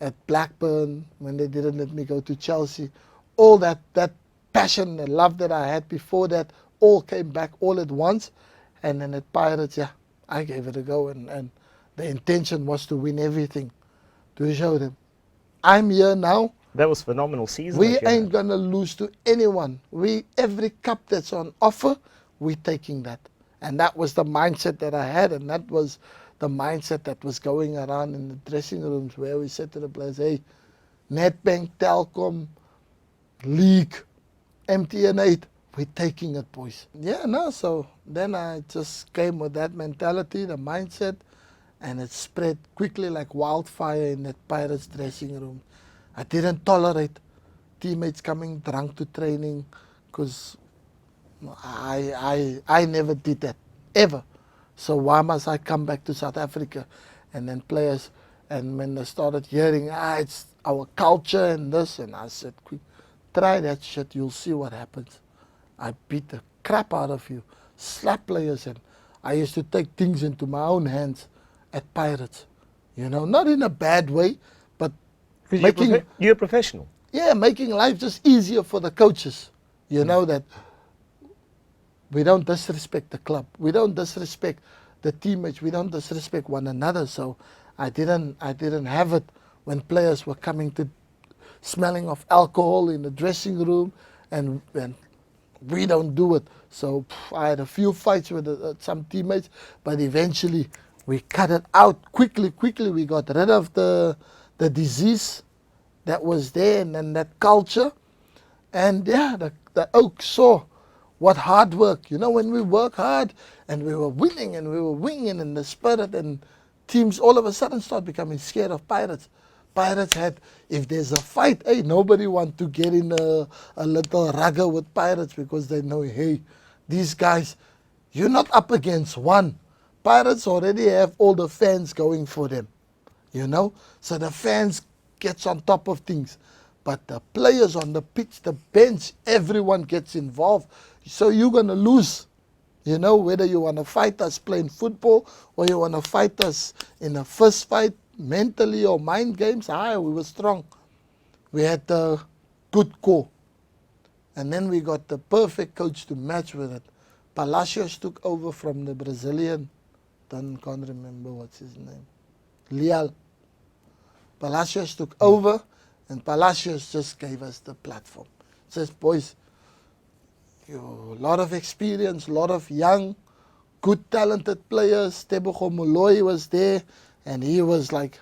at Blackburn, when they didn't let me go to Chelsea, all that passion and love that I had before that all came back all at once. And then at Pirates, yeah, I gave it a go, and the intention was to win everything, to show them I'm here now. That was phenomenal season. We that you ain't had. gonna lose to anyone. Every cup that's on offer, we're taking that. And that was the mindset that I had, and that was the mindset that was going around in the dressing rooms, where we said to the players, hey, Nedbank, Telkom, League, MTN8, we're taking it, boys. Yeah, no, so then I just came with that mentality, the mindset, and it spread quickly like wildfire in that Pirates dressing room. I didn't tolerate teammates coming drunk to training, because I never did that, ever. So why must I come back to South Africa? And then players, and when they started hearing, it's our culture and this, and I said, quick, try that shit, you'll see what happens. I beat the crap out of you, slap players, and I used to take things into my own hands at Pirates. You know, not in a bad way, but 'Cause making, you're a professional. yeah, making life just easier for the coaches. You know, that we don't disrespect the club. We don't disrespect the teammates. We don't disrespect one another. So I didn't have it when players were coming to smelling of alcohol in the dressing room, and we don't do it. So I had a few fights with some teammates, but eventually we cut it out quickly. We got rid of the disease that was there, and then that culture. And yeah, the Oak saw what hard work, you know, when we work hard and we were winning and the spirit, and teams all of a sudden start becoming scared of Pirates. Pirates had, if there's a fight, hey, nobody want to get in a little rugger with Pirates, because they know, hey, these guys, you're not up against one. Pirates already have all the fans going for them, you know. So the fans gets on top of things. But the players on the pitch, the bench, everyone gets involved. So you're going to lose, you know, whether you want to fight us playing football or you want to fight us in a fist fight, mentally or mind games. We were strong. We had a good core. And then we got the perfect coach to match with it. Palacios took over from the Brazilian, can't remember what's his name, Leal. Palacios took over, and Palacios just gave us the platform. Says, boys, you a lot of experience, a lot of young, good, talented players. Tebogo Moloi was there, and he was like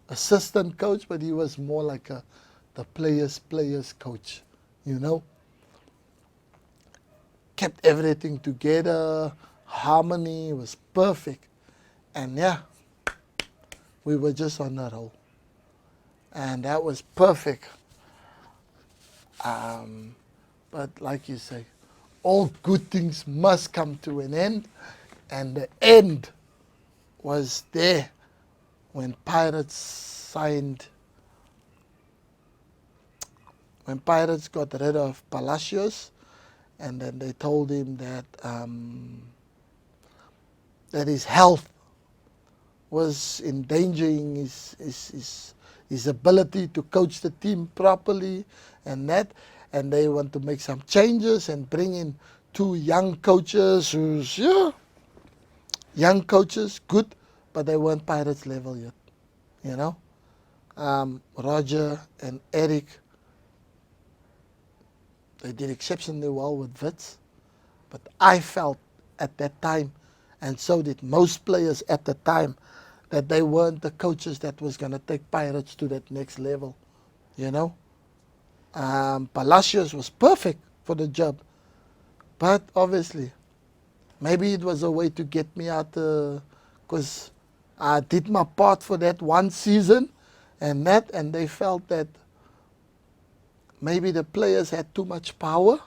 assistant coach, but he was more like the players coach, you know. Kept everything together, harmony was perfect, and yeah, we were just on that roll, and that was perfect. But like you say, all good things must come to an end, and the end was there when Pirates signed, when Pirates got rid of Palacios, and then they told him that that his health was endangering his ability to coach the team properly, and they want to make some changes and bring in two young coaches who's, yeah, young coaches, good, but they weren't Pirates level yet, you know. Roger and Eric, They did exceptionally well with Wits. But I felt at that time, and so did most players at the time, that they weren't the coaches that was going to take Pirates to that next level, you know. Palacios was perfect for the job. But obviously, maybe it was a way to get me out, because I did my part for that one season, and they felt that maybe the players had too much power,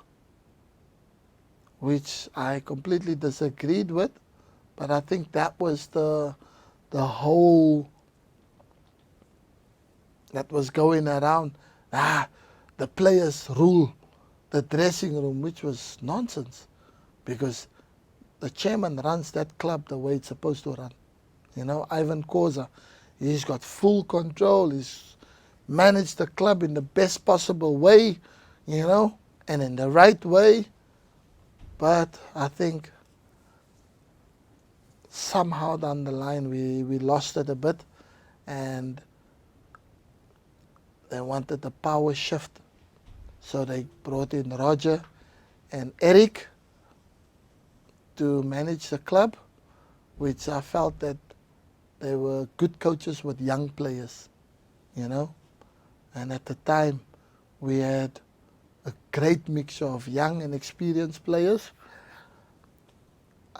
which I completely disagreed with. But I think that was the whole that was going around. The players rule the dressing room, which was nonsense, because the chairman runs that club the way it's supposed to run. You know, Ivan Koza, he's got full control. He's managed the club in the best possible way, you know, and in the right way. But I think somehow down the line we lost it a bit, and they wanted the power shift. So they brought in Roger and Eric to manage the club, which I felt that they were good coaches with young players, you know. And at the time, we had a great mixture of young and experienced players.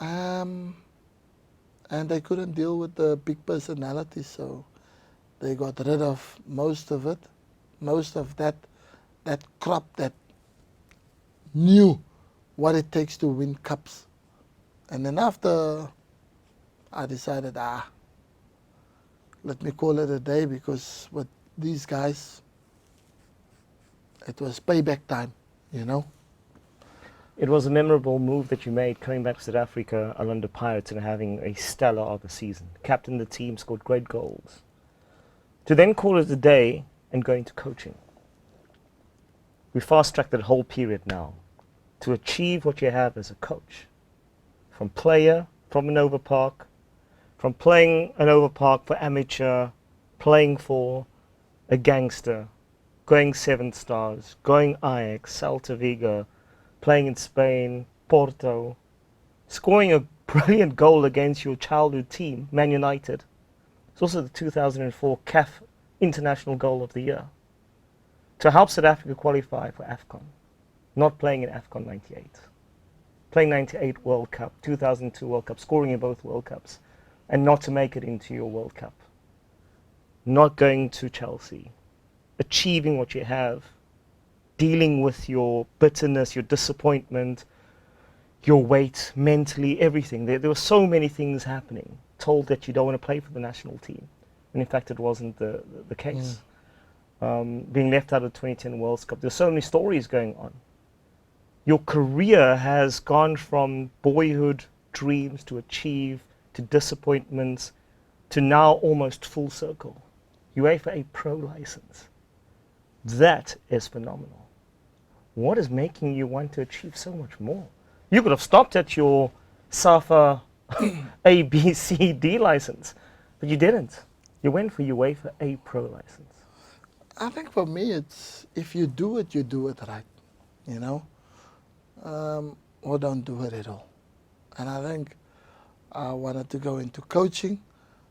And they couldn't deal with the big personalities, so they got rid of most of it, most of that crop that knew what it takes to win cups. And then after, I decided, let me call it a day, because with these guys, it was payback time, you know. It was a memorable move that you made coming back to South Africa under Pirates and having a stellar August season. Captained the team, scored great goals. To then call it a day and go into coaching. We fast-tracked that whole period now to achieve what you have as a coach. From player, from an Park, from playing an Park for amateur, playing for a gangster, going 7 stars, going Ajax, Celta Vigo, playing in Spain, Porto, scoring a brilliant goal against your childhood team, Man United. It's also the 2004 CAF International Goal of the Year. To help South Africa qualify for AFCON, not playing in AFCON 98. Playing 98 World Cup, 2002 World Cup, scoring in both World Cups, and not to make it into your World Cup. Not going to Chelsea, achieving what you have, dealing with your bitterness, your disappointment, your weight, mentally, everything. There were so many things happening. Told that you don't want to play for the national team. And in fact, it wasn't the case. Being left out of the 2010 World Cup. There's so many stories going on. Your career has gone from boyhood dreams to achieve, to disappointments, to now almost full circle. UEFA a pro license. That is phenomenal. What is making you want to achieve so much more? You could have stopped at your SAFA A, B, C, D license, but you didn't. You went for UEFA a pro license. I think for me, it's if you do it right, you know, or don't do it at all. And I think I wanted to go into coaching,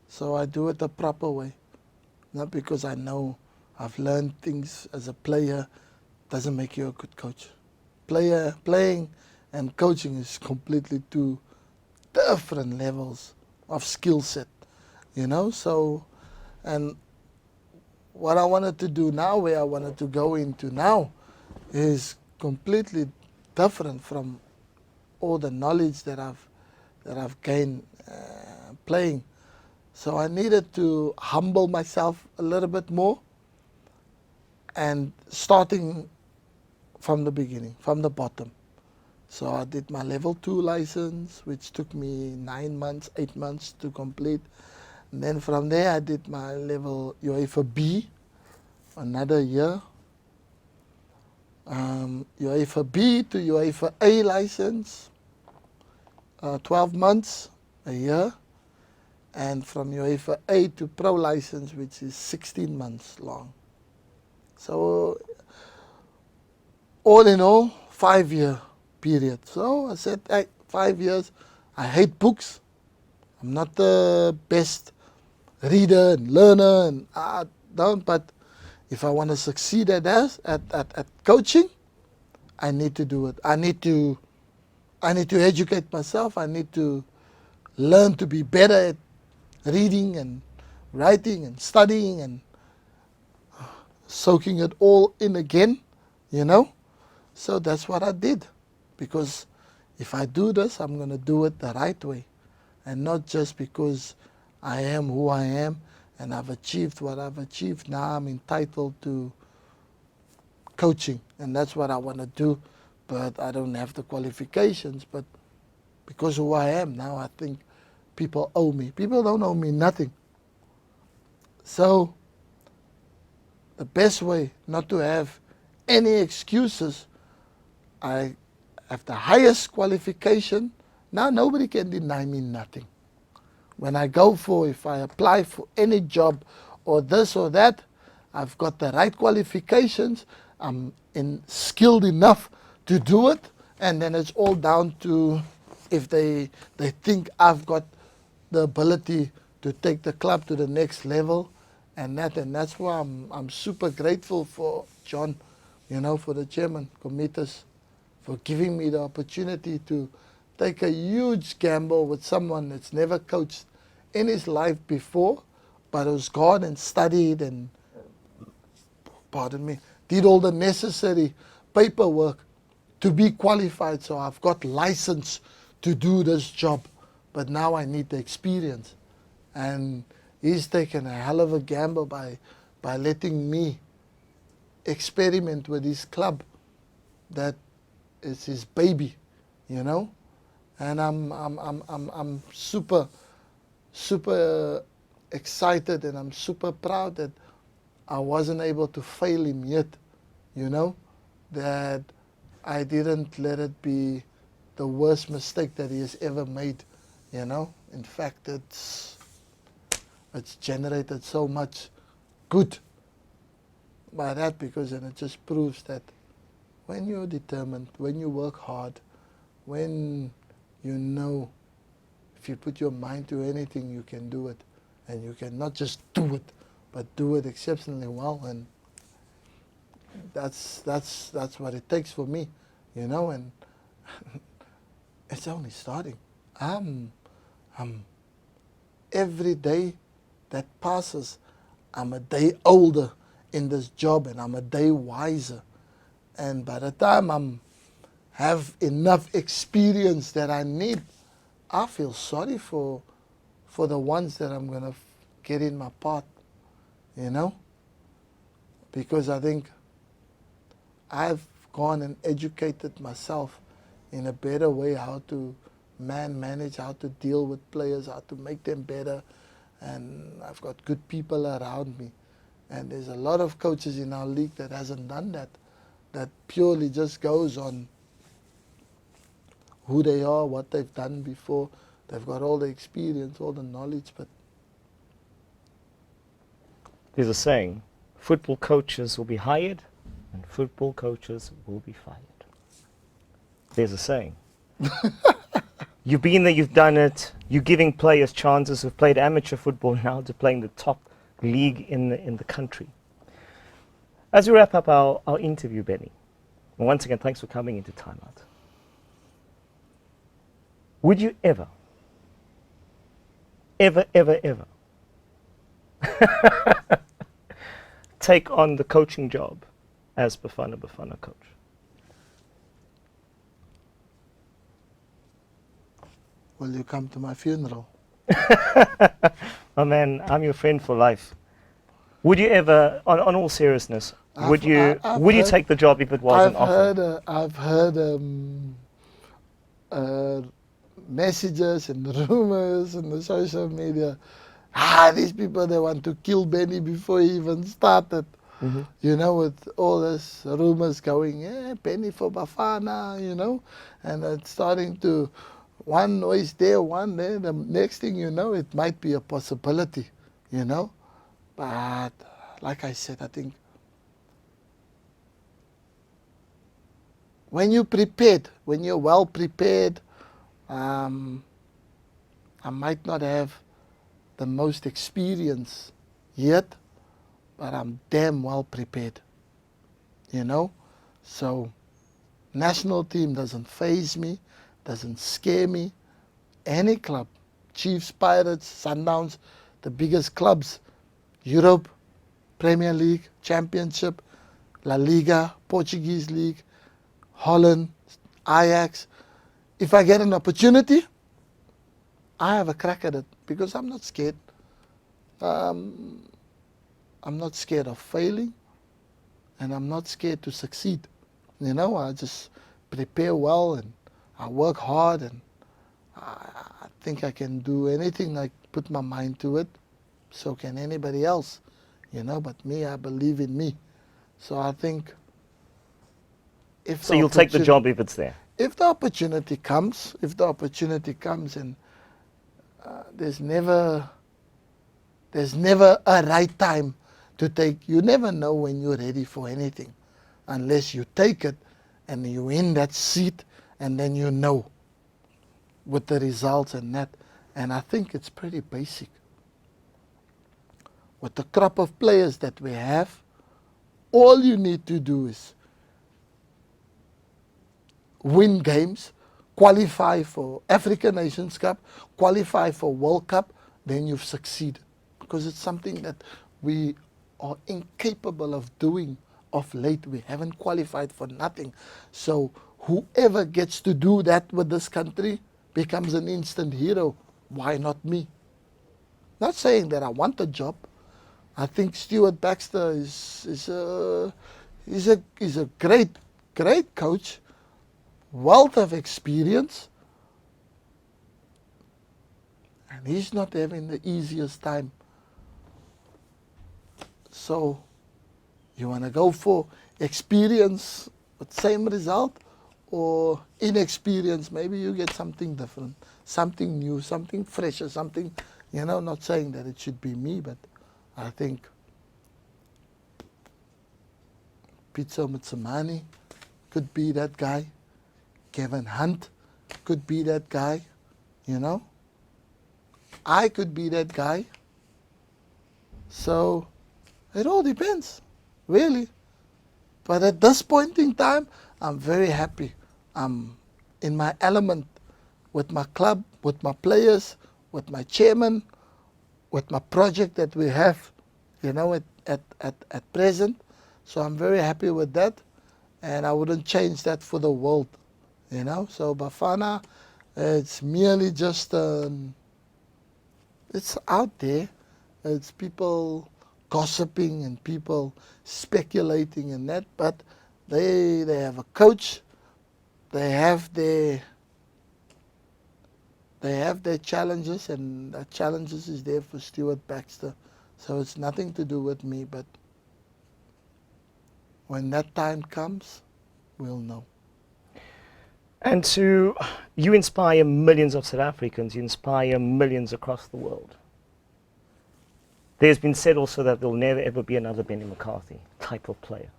so I do it the proper way. Not because I know I've learned things as a player doesn't make you a good coach. Playing and coaching is completely two different levels of skill set, you know. So, and what I wanted to do now, where I wanted to go into now, is completely different from all the knowledge that I've gained playing. So I needed to humble myself a little bit more, and starting from the beginning, from the bottom. So I did my level 2 license, which took me 9 months, 8 months to complete. And then from there I did my level UEFA B, another year. UEFA B to UEFA A license, 12 months, a year. And from UEFA A to Pro license, which is 16 months long. So all in all, 5-year period. So I said, hey, 5 years, I hate books. I'm not the best reader and learner, and I don't, but if I want to succeed at coaching, I need to do it. I need to educate myself. I need to learn to be better at reading and writing and studying and soaking it all in again, you know. So that's what I did, because if I do this, I'm going to do it the right way, and not just because I am who I am and I've achieved what I've achieved. Now I'm entitled to coaching, and that's what I want to do, but I don't have the qualifications. But because who I am now, I think people owe me. People don't owe me nothing. So the best way not to have any excuses, I have the highest qualification. Now nobody can deny me nothing. When I go for, if I apply for any job or this or that, I've got the right qualifications. I'm skilled enough to do it, and then it's all down to if they think I've got the ability to take the club to the next level, and that's why I'm super grateful for John, you know, for the chairman, Committers, for giving me the opportunity to take a huge gamble with someone that's never coached in his life before, but who's gone and studied and, pardon me, did all the necessary paperwork to be qualified. So I've got license to do this job, but now I need the experience. And he's taken a hell of a gamble by letting me experiment with his club. That is his baby, you know. And I'm super excited, and I'm super proud that I wasn't able to fail him yet, you know, that I didn't let it be the worst mistake that he has ever made, you know. In fact, it's generated so much good by that, because then it just proves that when you're determined, when you work hard, when you know if you put your mind to anything, you can do it. And you can not just do it, but do it exceptionally well. And that's what it takes for me, you know. And it's only starting. I'm every day that passes, I'm a day older in this job, and I'm a day wiser. And by the time have enough experience that I need, I feel sorry for the ones that I'm going to get in my path, you know, because I think I've gone and educated myself in a better way how to manage, how to deal with players, how to make them better, and I've got good people around me. And there's a lot of coaches in our league that hasn't done that, that purely just goes on who they are, what they've done before. They've got all the experience, all the knowledge, but There's a saying, football coaches will be hired and football coaches will be fired. There's a saying. You've been there, you've done it, you're giving players chances who've played amateur football now to playing the top league in the country. As we wrap up our interview, Benny, and once again, thanks for coming into Timeout. Would you ever take on the coaching job as Bafana coach? will you come to my funeral? Oh man, I'm your friend for life. Would you ever, on all seriousness, would you take the job if it wasn't offered? I've heard messages and rumors in the social media. These people, they want to kill Benny before he even started. Mm-hmm. You know, with all this rumors going, Benny for Bafana, you know, and it's starting to, one noise there, one there. The next thing you know, it might be a possibility, you know. But like I said, I think when you're prepared, when you're well prepared, I might not have the most experience yet, but I'm damn well prepared, you know. So national team doesn't faze me, doesn't scare me. Any club, Chiefs, Pirates, Sundowns, the biggest clubs, Europe, Premier League, Championship, La Liga, Portuguese League, Holland, Ajax. If I get an opportunity, I have a crack at it because I'm not scared. Um, I'm not scared of failing, and I'm not scared to succeed. You know, I just prepare well and I work hard, and I think I can do anything I put my mind to it. So can anybody else, you know. But me, I believe in me. So I think if So you'll take the job if it's there. if the opportunity comes, and there's never a right time to take. You never know when you're ready for anything unless you take it and you're in that seat, and then you know with the results and that. And I think it's pretty basic. With the crop of players that we have, all you need to do is win games, qualify for African Nations Cup, qualify for World Cup, then you've succeeded. Because it's something that we are incapable of doing of late. We haven't qualified for nothing. So whoever gets to do that with this country becomes an instant hero. Why not me? Not saying that I want the job. I think Stuart Baxter is a great coach, wealth of experience, and he's not having the easiest time. So you want to go for experience with same result, or inexperience? Maybe you get something different, something new, something fresher, something, you know. Not saying that it should be me, but I think Pitso Mutsamani could be that guy. Kevin Hunt could be that guy, you know. I could be that guy. So it all depends, really. But at this point in time, I'm very happy. I'm in my element with my club, with my players, with my chairman, with my project that we have, you know, at present. So I'm very happy with that, and I wouldn't change that for the world, you know. So Bafana, it's merely just, it's out there. It's people gossiping and people speculating and that, but they have a coach, they have their challenges, and the challenges is there for Stuart Baxter. So it's nothing to do with me, but when that time comes, we'll know. And you inspire millions of South Africans, you inspire millions across the world. There's been said also that there'll never ever be another Benny McCarthy type of player.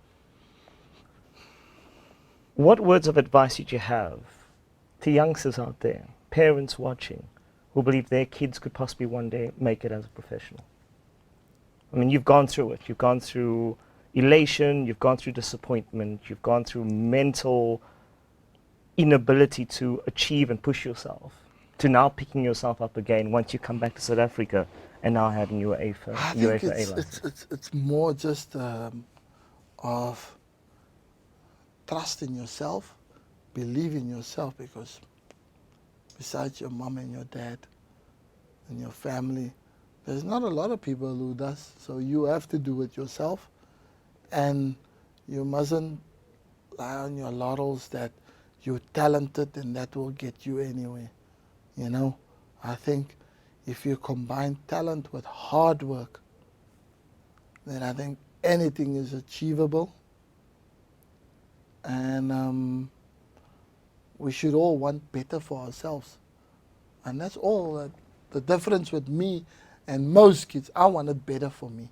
What words of advice did you have to youngsters out there, parents watching, who believe their kids could possibly one day make it as a professional? I mean, you've gone through it. You've gone through elation, you've gone through disappointment, you've gone through mental inability to achieve and push yourself, to now picking yourself up again once you come back to South Africa and now having your I UEFA think A license. it's more just of trust in yourself, believe in yourself, because besides your mom and your dad and your family, there's not a lot of people who does. So you have to do it yourself, and you mustn't lie on your laurels that you're talented and that will get you anywhere. You know, I think if you combine talent with hard work, then I think anything is achievable. And we should all want better for ourselves. And that's all. The difference with me and most kids, I wanted better for me.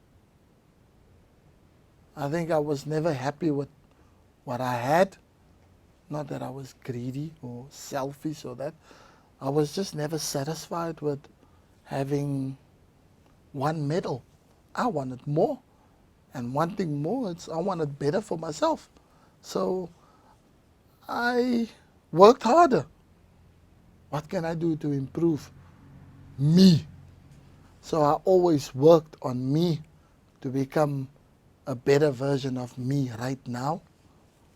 I think I was never happy with what I had. Not that I was greedy or selfish or that. I was just never satisfied with having one medal. I wanted more. And wanting more, I wanted better for myself. So I worked harder. What can I do to improve me? So I always worked on me to become a better version of me right now.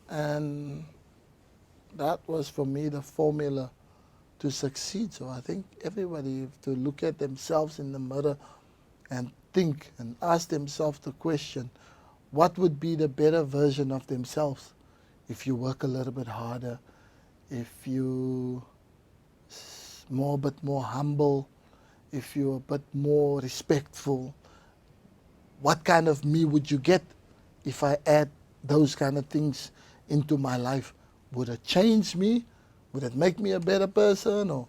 And that was for me the formula to succeed. So I think everybody have to look at themselves in the mirror and think and ask themselves the question, what would be the better version of themselves if you work a little bit harder, if you bit more humble, if you're a bit more respectful? What kind of me would you get if I add those kind of things into my life? Would it change me? Would it make me a better person?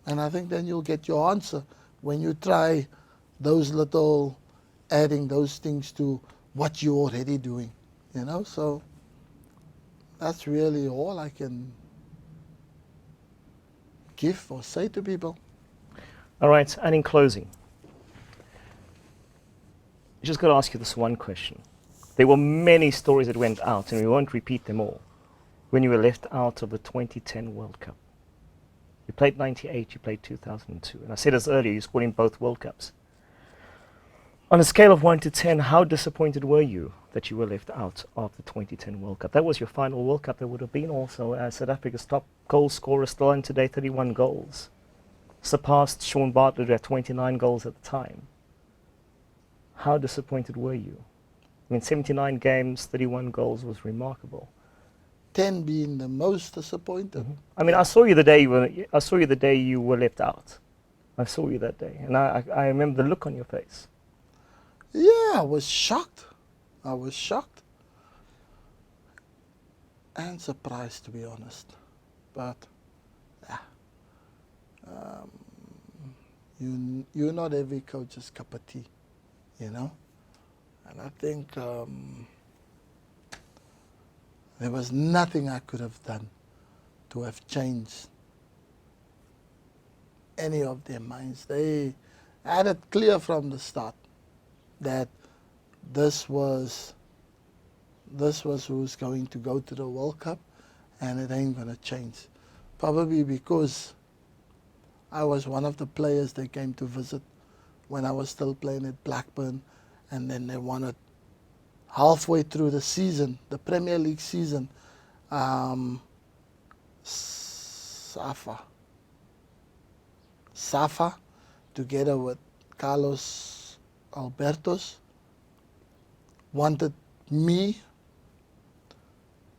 And I think then you'll get your answer when you try those little, adding those things to what you're already doing, you know? So that's really all I can give or say to people. All right, and in closing, I just got to ask you this one question. There were many stories that went out, and we won't repeat them all, when you were left out of the 2010 World Cup. You played 98, you played 2002, and I said this earlier, you scored in both World Cups. On a scale of 1 to 10, how disappointed were you that you were left out of the 2010 World Cup? That was your final World Cup. That would have been also South Africa's top goal scorer, still on today, 31 goals. Surpassed Sean Bartlett at 29 goals at the time. How disappointed were you? I mean, 79 games, 31 goals was remarkable. 10 being the most disappointed. Mm-hmm. I mean, I saw you the day you were left out. I saw you that day, and I remember the look on your face. Yeah, I was shocked. I was shocked and surprised, to be honest. But yeah, you're not every coach's cup of tea, you know. And I think there was nothing I could have done to have changed any of their minds. They had it clear from the start that this was who's going to go to the World Cup, and it ain't going to change. Probably because I was one of the players they came to visit when I was still playing at Blackburn, and then they wanted halfway through the season, the Premier League season, Safa, together with Carlos Albertos, wanted me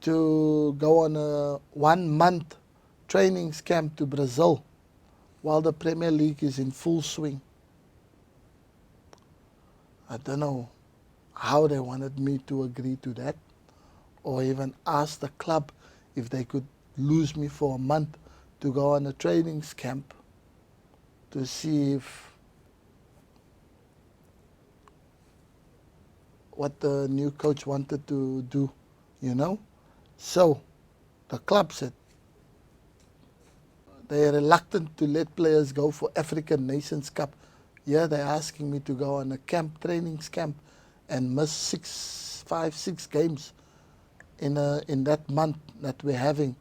to go on a 1-month training camp to Brazil while the Premier League is in full swing. I don't know how they wanted me to agree to that, or even ask the club if they could lose me for a month to go on a training camp to see if what the new coach wanted to do, you know. So the club said they are reluctant to let players go for African Nations Cup. Yeah, they're asking me to go on a training camp, and miss 5-6 games in that month that we're having,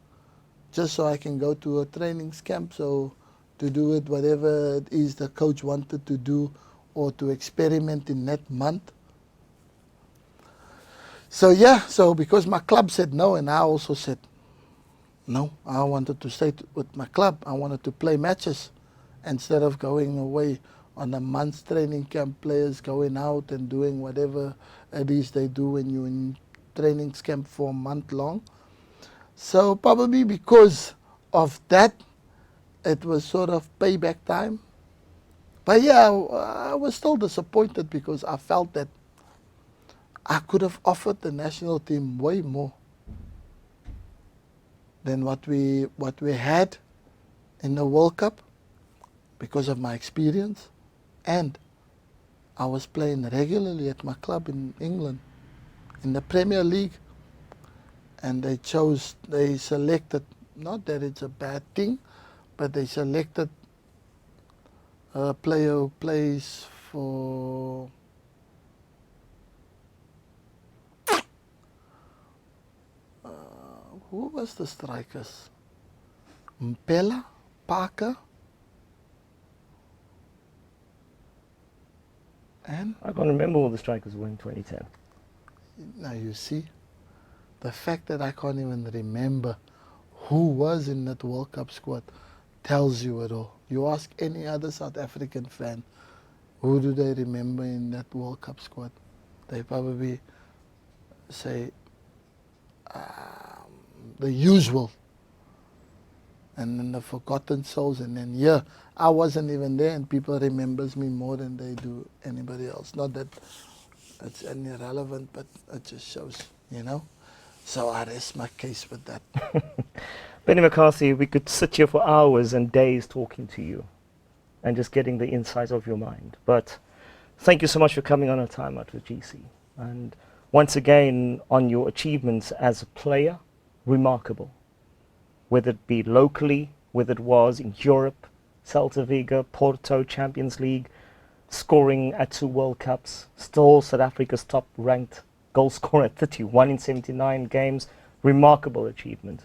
just so I can go to a training camp. So to do it, whatever it is the coach wanted to do, or to experiment in that month. So yeah, so because my club said no, and I also said no, I wanted to stay with my club. I wanted to play matches instead of going away on a month's training camp, players going out and doing whatever it is they do when you're in training camp for a month long. So probably because of that, it was sort of payback time. But yeah, I was still disappointed because I felt that I could have offered the national team way more than what we had in the World Cup because of my experience, and I was playing regularly at my club in England in the Premier League, and they selected, not that it's a bad thing, but they selected a player who plays for who was the strikers? Mpela, Parker, and I can't remember all the strikers were in 2010. now you see, the fact that I can't even remember who was in that World Cup squad tells you it all. You ask any other South African fan, who do they remember in that World Cup squad? They probably say the usual, and then the forgotten souls, and then I wasn't even there, and people remembers me more than they do anybody else. Not that it's irrelevant, but it just shows, So I rest my case with that. Benny McCarthy, we could sit here for hours and days talking to you and just getting the insight of your mind. But thank you so much for coming on a Time Out with GC. And once again, on your achievements as a player, remarkable. Whether it be locally, whether it was in Europe, Celta Vigo, Porto, Champions League, scoring at 2 World Cups, still South Africa's top ranked goal scorer at 31 in 79 games, remarkable achievement.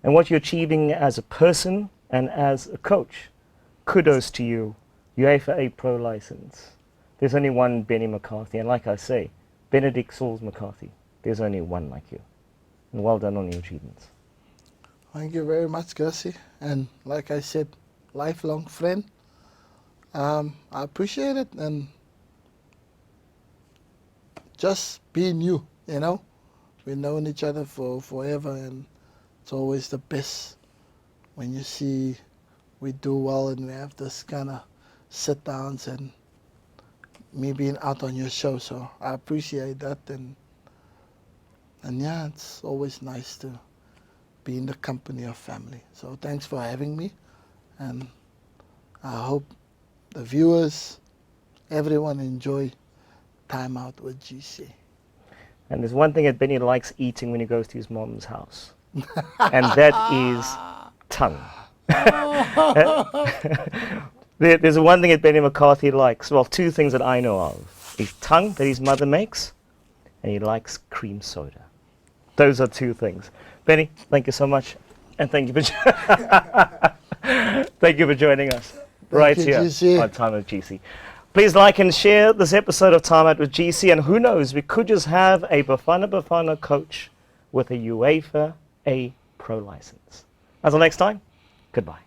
And what you're achieving as a person and as a coach, kudos to you. UEFA A Pro license. There's only one Benny McCarthy, and like I say, Benedict Sauls McCarthy. There's only one like you. And well done on your achievements. Thank you very much, Gussie. And like I said, lifelong friend. I appreciate it, and just being you, We've known each other for forever, and it's always the best when you see we do well and we have this kind of sit-downs and me being out on your show. So I appreciate that, and yeah, it's always nice to be in the company of family. So thanks for having me, and I hope the viewers, everyone enjoy Time Out with GC. And there's one thing that Benny likes eating when he goes to his mom's house, and that is tongue. There's one thing that Benny McCarthy likes, well, 2 things that I know of. His tongue that his mother makes, and he likes cream soda. Those are 2 things. Benny, thank you so much, and thank you for thank you for joining us right here GC. on Time with GC. Please like and share this episode of Time Out with GC, and who knows, we could just have a Bafana coach with a UEFA A Pro license. Until next time, goodbye.